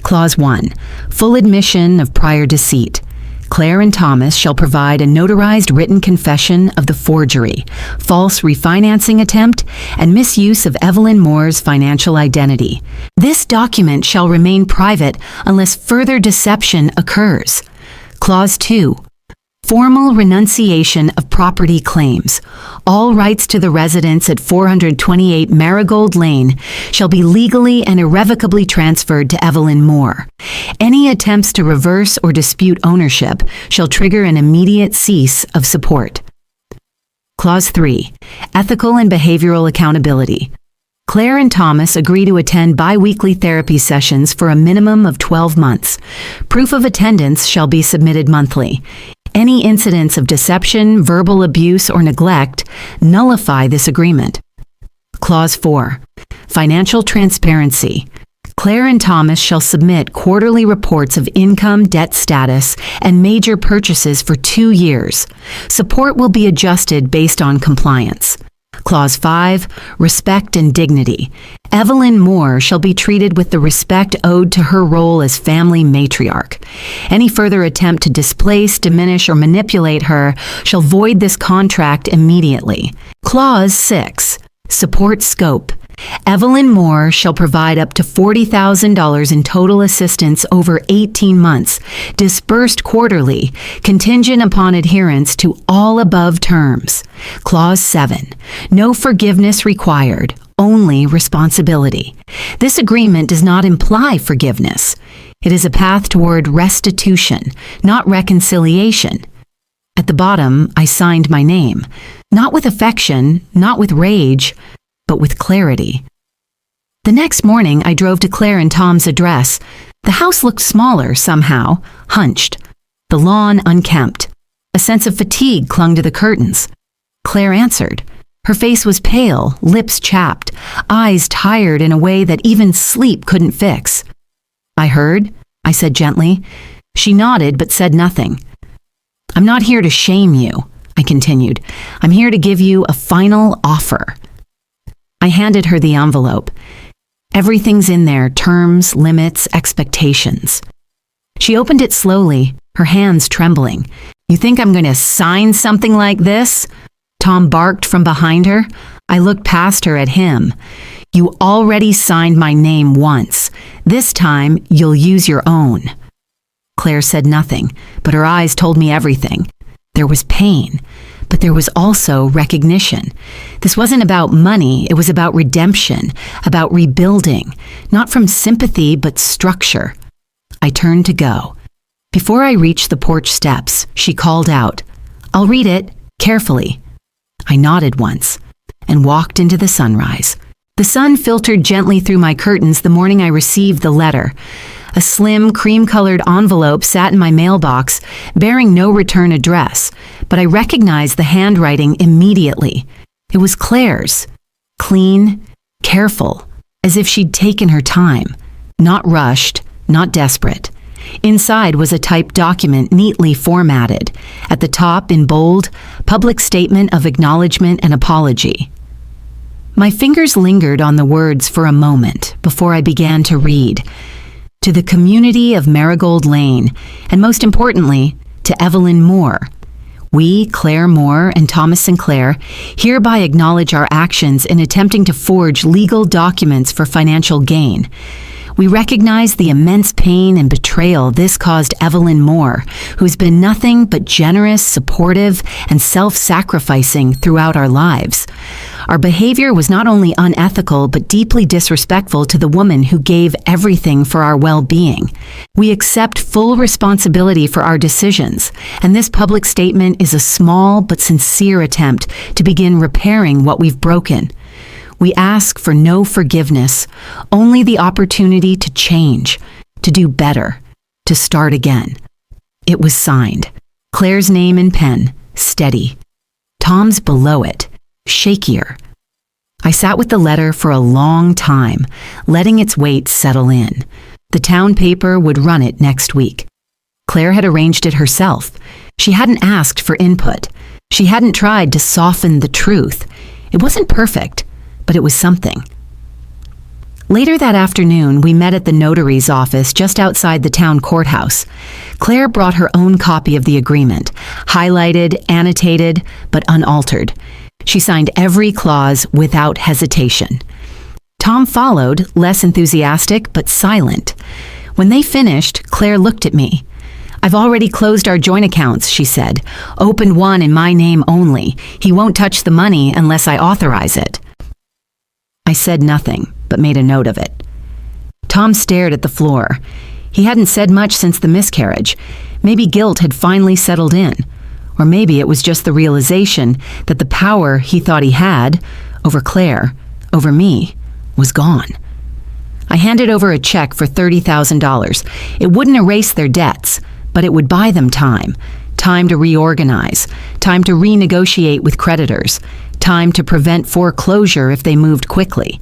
Clause 1, full admission of prior deceit. Claire and Thomas shall provide a notarized written confession of the forgery, false refinancing attempt, and misuse of Evelyn Moore's financial identity. This document shall remain private unless further deception occurs. Clause 2, formal renunciation of property claims. All rights to the residence at 428 Marigold Lane shall be legally and irrevocably transferred to Evelyn Moore. Any attempts to reverse or dispute ownership shall trigger an immediate cease of support. Clause 3. Ethical and behavioral accountability. Claire and Thomas agree to attend bi-weekly therapy sessions for a minimum of 12 months. Proof of attendance shall be submitted monthly. Any incidents of deception, verbal abuse, or neglect nullify this agreement. Clause 4. Financial transparency. Claire and Thomas shall submit quarterly reports of income, debt status, and major purchases for 2 years. Support will be adjusted based on compliance. Clause 5. Respect and dignity. Evelyn Moore shall be treated with the respect owed to her role as family matriarch. Any further attempt to displace, diminish, or manipulate her shall void this contract immediately. Clause 6. Support scope. Evelyn Moore shall provide up to $40,000 in total assistance over 18 months, disbursed quarterly, contingent upon adherence to all above terms. Clause 7. No forgiveness required, only responsibility. This agreement does not imply forgiveness. It is a path toward restitution, not reconciliation. At the bottom, I signed my name, not with affection, not with rage, but with clarity. The next morning, I drove to Claire and Tom's address. The house looked smaller somehow, hunched. The lawn unkempt. A sense of fatigue clung to the curtains. Claire answered. Her face was pale, lips chapped, eyes tired in a way that even sleep couldn't fix. "I heard," I said gently. She nodded but said nothing. "I'm not here to shame you," I continued. "I'm here to give you a final offer." I handed her the envelope. Everything's in there, terms, limits, expectations. She opened it slowly, her hands trembling. "You think I'm going to sign something like this?" Tom barked from behind her. I looked past her at him. "You already signed my name once. This time, you'll use your own." Claire said nothing, but her eyes told me everything. There was pain, but there was also recognition. This wasn't about money, it was about redemption, about rebuilding, not from sympathy, but structure. I turned to go. Before I reached the porch steps, she called out, "I'll read it, carefully." I nodded once and walked into the sunrise. The sun filtered gently through my curtains the morning I received the letter. A slim, cream-colored envelope sat in my mailbox, bearing no return address, but I recognized the handwriting immediately. It was Claire's. Clean, careful, as if she'd taken her time. Not rushed, not desperate. Inside was a typed document neatly formatted. At the top, in bold, public statement of acknowledgement and apology. My fingers lingered on the words for a moment before I began to read. To the community of Marigold Lane, and most importantly, to Evelyn Moore. We, Claire Moore and Thomas Sinclair, hereby acknowledge our actions in attempting to forge legal documents for financial gain. We recognize the immense pain and betrayal this caused Evelyn Moore, who's been nothing but generous, supportive, and self-sacrificing throughout our lives. Our behavior was not only unethical, but deeply disrespectful to the woman who gave everything for our well-being. We accept full responsibility for our decisions, and this public statement is a small but sincere attempt to begin repairing what we've broken. We ask for no forgiveness, only the opportunity to change, to do better, to start again. It was signed. Claire's name in pen, steady. Tom's below it, shakier. I sat with the letter for a long time, letting its weight settle in. The town paper would run it next week. Claire had arranged it herself. She hadn't asked for input. She hadn't tried to soften the truth. It wasn't perfect, but it was something. Later that afternoon, we met at the notary's office just outside the town courthouse. Claire brought her own copy of the agreement, highlighted, annotated, but unaltered. She signed every clause without hesitation. Tom followed, less enthusiastic but silent. When they finished, Claire looked at me. "I've already closed our joint accounts," she said. "Opened one in my name only. He won't touch the money unless I authorize it." I said nothing, but made a note of it. Tom stared at the floor. He hadn't said much since the miscarriage. Maybe guilt had finally settled in. Or maybe it was just the realization that the power he thought he had, over Claire, over me, was gone. I handed over a check for $30,000. It wouldn't erase their debts, but it would buy them time. Time to reorganize, time to renegotiate with creditors, time to prevent foreclosure if they moved quickly.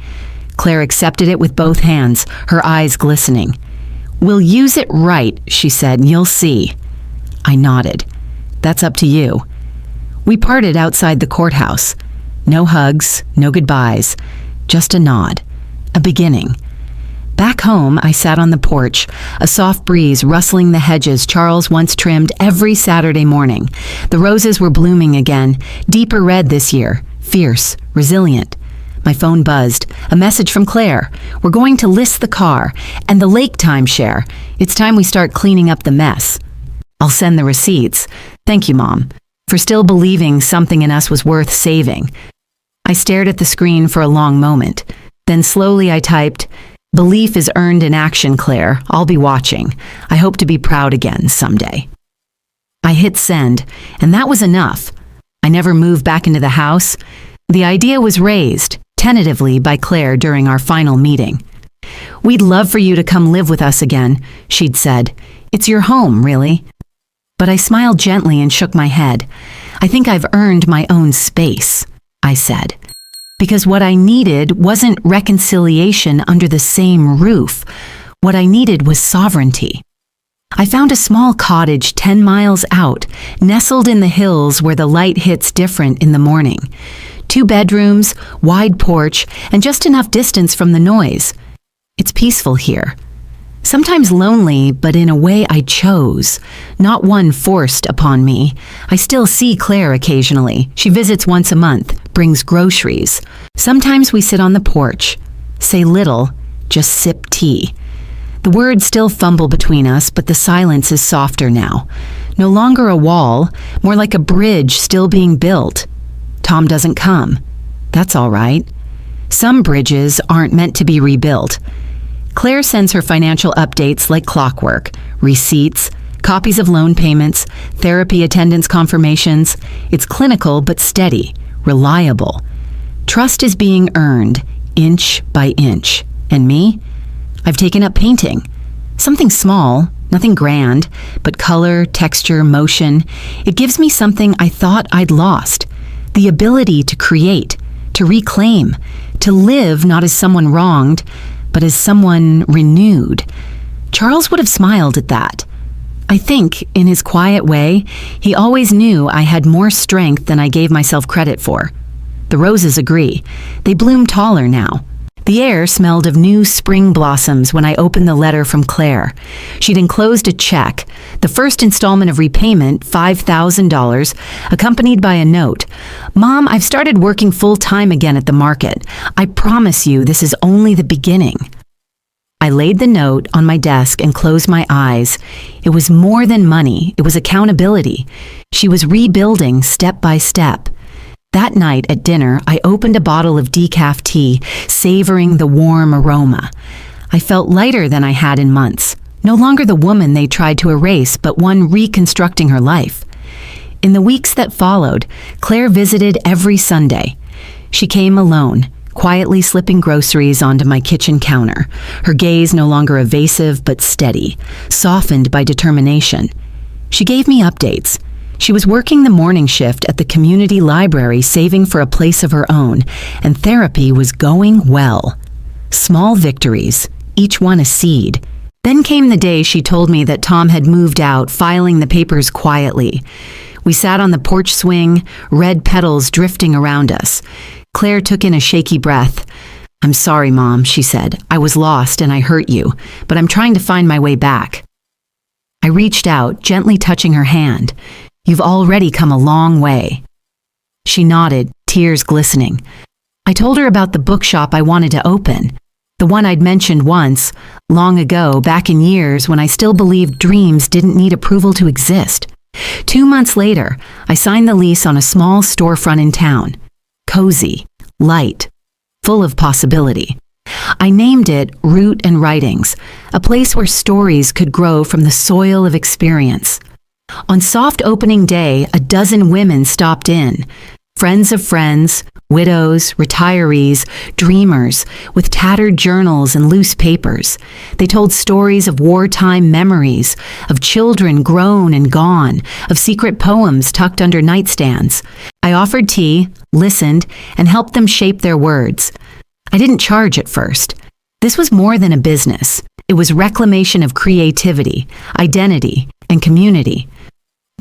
Claire accepted it with both hands, her eyes glistening. "We'll use it right," she said, "and you'll see." I nodded. "That's up to you." We parted outside the courthouse. No hugs, no goodbyes, just a nod, a beginning. Back home, I sat on the porch, a soft breeze rustling the hedges Charles once trimmed every Saturday morning. The roses were blooming again, deeper red this year, fierce, resilient. My phone buzzed, a message from Claire. "We're going to list the car and the lake timeshare. It's time we start cleaning up the mess." "I'll send the receipts. Thank you, Mom, for still believing something in us was worth saving." I stared at the screen for a long moment. Then slowly I typed, "Belief is earned in action, Claire. I'll be watching. I hope to be proud again someday." I hit send, and that was enough. I never moved back into the house. The idea was raised, tentatively, by Claire during our final meeting. "We'd love for you to come live with us again," she'd said. "It's your home, really." But I smiled gently and shook my head. "I think I've earned my own space," I said. Because what I needed wasn't reconciliation under the same roof. What I needed was sovereignty. I found a small cottage 10 miles out, nestled in the hills where the light hits different in the morning. 2 bedrooms, wide porch, and just enough distance from the noise. It's peaceful here. Sometimes lonely, but in a way I chose, not one forced upon me. I still see Claire occasionally. She visits once a month, brings groceries. Sometimes we sit on the porch, say little, just sip tea. The words still fumble between us, but the silence is softer now. No longer a wall, more like a bridge still being built. Tom doesn't come. That's all right. Some bridges aren't meant to be rebuilt. Claire sends her financial updates like clockwork, receipts, copies of loan payments, therapy attendance confirmations. It's clinical but steady, reliable. Trust is being earned, inch by inch. And me? I've taken up painting. Something small, nothing grand, but color, texture, motion. It gives me something I thought I'd lost. The ability to create, to reclaim, to live not as someone wronged, but as someone renewed. Charles would have smiled at that. I think, in his quiet way, he always knew I had more strength than I gave myself credit for. The roses agree. They bloom taller now. The air smelled of new spring blossoms when I opened the letter from Claire. She'd enclosed a check, the first installment of repayment, $5,000, accompanied by a note. "Mom, I've started working full-time again at the market. I promise you this is only the beginning." I laid the note on my desk and closed my eyes. It was more than money. It was accountability. She was rebuilding step by step. That night at dinner, I opened a bottle of decaf tea, savoring the warm aroma. I felt lighter than I had in months. No longer the woman they tried to erase, but one reconstructing her life. In the weeks that followed, Claire visited every Sunday. She came alone, quietly slipping groceries onto my kitchen counter, her gaze no longer evasive but steady, softened by determination. She gave me updates. She was working the morning shift at the community library, saving for a place of her own, and therapy was going well. Small victories, each one a seed. Then came the day she told me that Tom had moved out, filing the papers quietly. We sat on the porch swing, red petals drifting around us. Claire took in a shaky breath. "I'm sorry, Mom," she said. "I was lost and I hurt you, but I'm trying to find my way back." I reached out, gently touching her hand. "You've already come a long way." She nodded, tears glistening. I told her about the bookshop I wanted to open, the one I'd mentioned once, long ago, back in years when I still believed dreams didn't need approval to exist. 2 months later, I signed the lease on a small storefront in town. Cozy, light, full of possibility. I named it Root and Writings, a place where stories could grow from the soil of experience. On soft opening day, a dozen women stopped in. Friends of friends, widows, retirees, dreamers, with tattered journals and loose papers. They told stories of wartime memories, of children grown and gone, of secret poems tucked under nightstands. I offered tea, listened, and helped them shape their words. I didn't charge at first. This was more than a business. It was reclamation of creativity, identity, and community.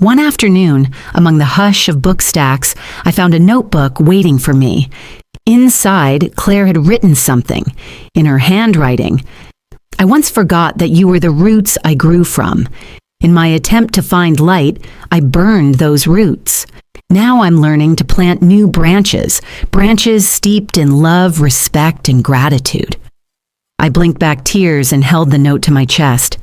One afternoon, among the hush of book stacks, I found a notebook waiting for me. Inside, Claire had written something, in her handwriting. "I once forgot that you were the roots I grew from. In my attempt to find light, I burned those roots. Now I'm learning to plant new branches, branches steeped in love, respect, and gratitude." I blinked back tears and held the note to my chest.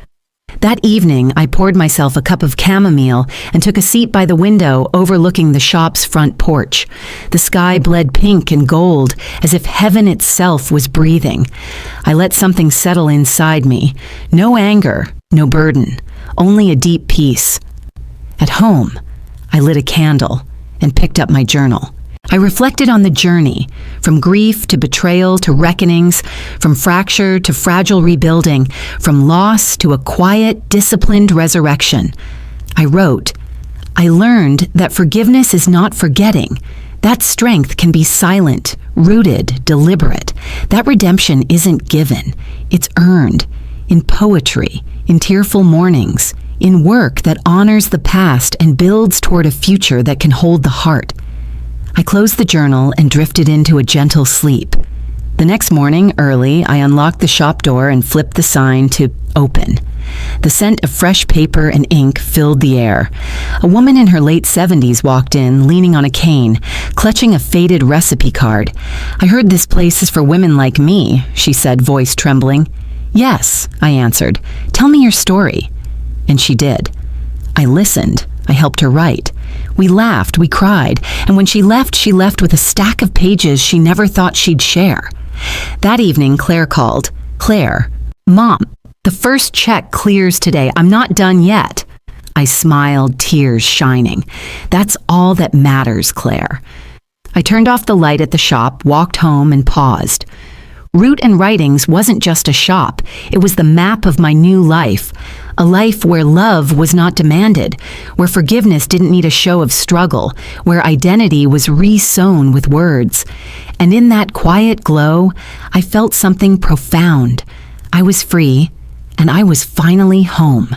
That evening, I poured myself a cup of chamomile and took a seat by the window overlooking the shop's front porch. The sky bled pink and gold, as if heaven itself was breathing. I let something settle inside me. No anger, no burden, only a deep peace. At home, I lit a candle and picked up my journal. I reflected on the journey, from grief to betrayal to reckonings, from fracture to fragile rebuilding, from loss to a quiet, disciplined resurrection. I wrote, "I learned that forgiveness is not forgetting. That strength can be silent, rooted, deliberate. That redemption isn't given. It's earned. In poetry, in tearful mornings, in work that honors the past and builds toward a future that can hold the heart." I closed the journal and drifted into a gentle sleep. The next morning, early, I unlocked the shop door and flipped the sign to open. The scent of fresh paper and ink filled the air. A woman in her late 70s walked in, leaning on a cane, clutching a faded recipe card. "I heard this place is for women like me," she said, voice trembling. "Yes," I answered. "Tell me your story." And she did. I listened. I helped her write. We laughed, we cried, and when she left with a stack of pages she never thought she'd share. That evening, Claire called. "Claire, Mom, the first check clears today. I'm not done yet." I smiled, tears shining. "That's all that matters, Claire." I turned off the light at the shop, walked home, and paused. Root and Writings wasn't just a shop. It was the map of my new life. A life where love was not demanded, where forgiveness didn't need a show of struggle, where identity was re-sewn with words. And in that quiet glow, I felt something profound. I was free, and I was finally home.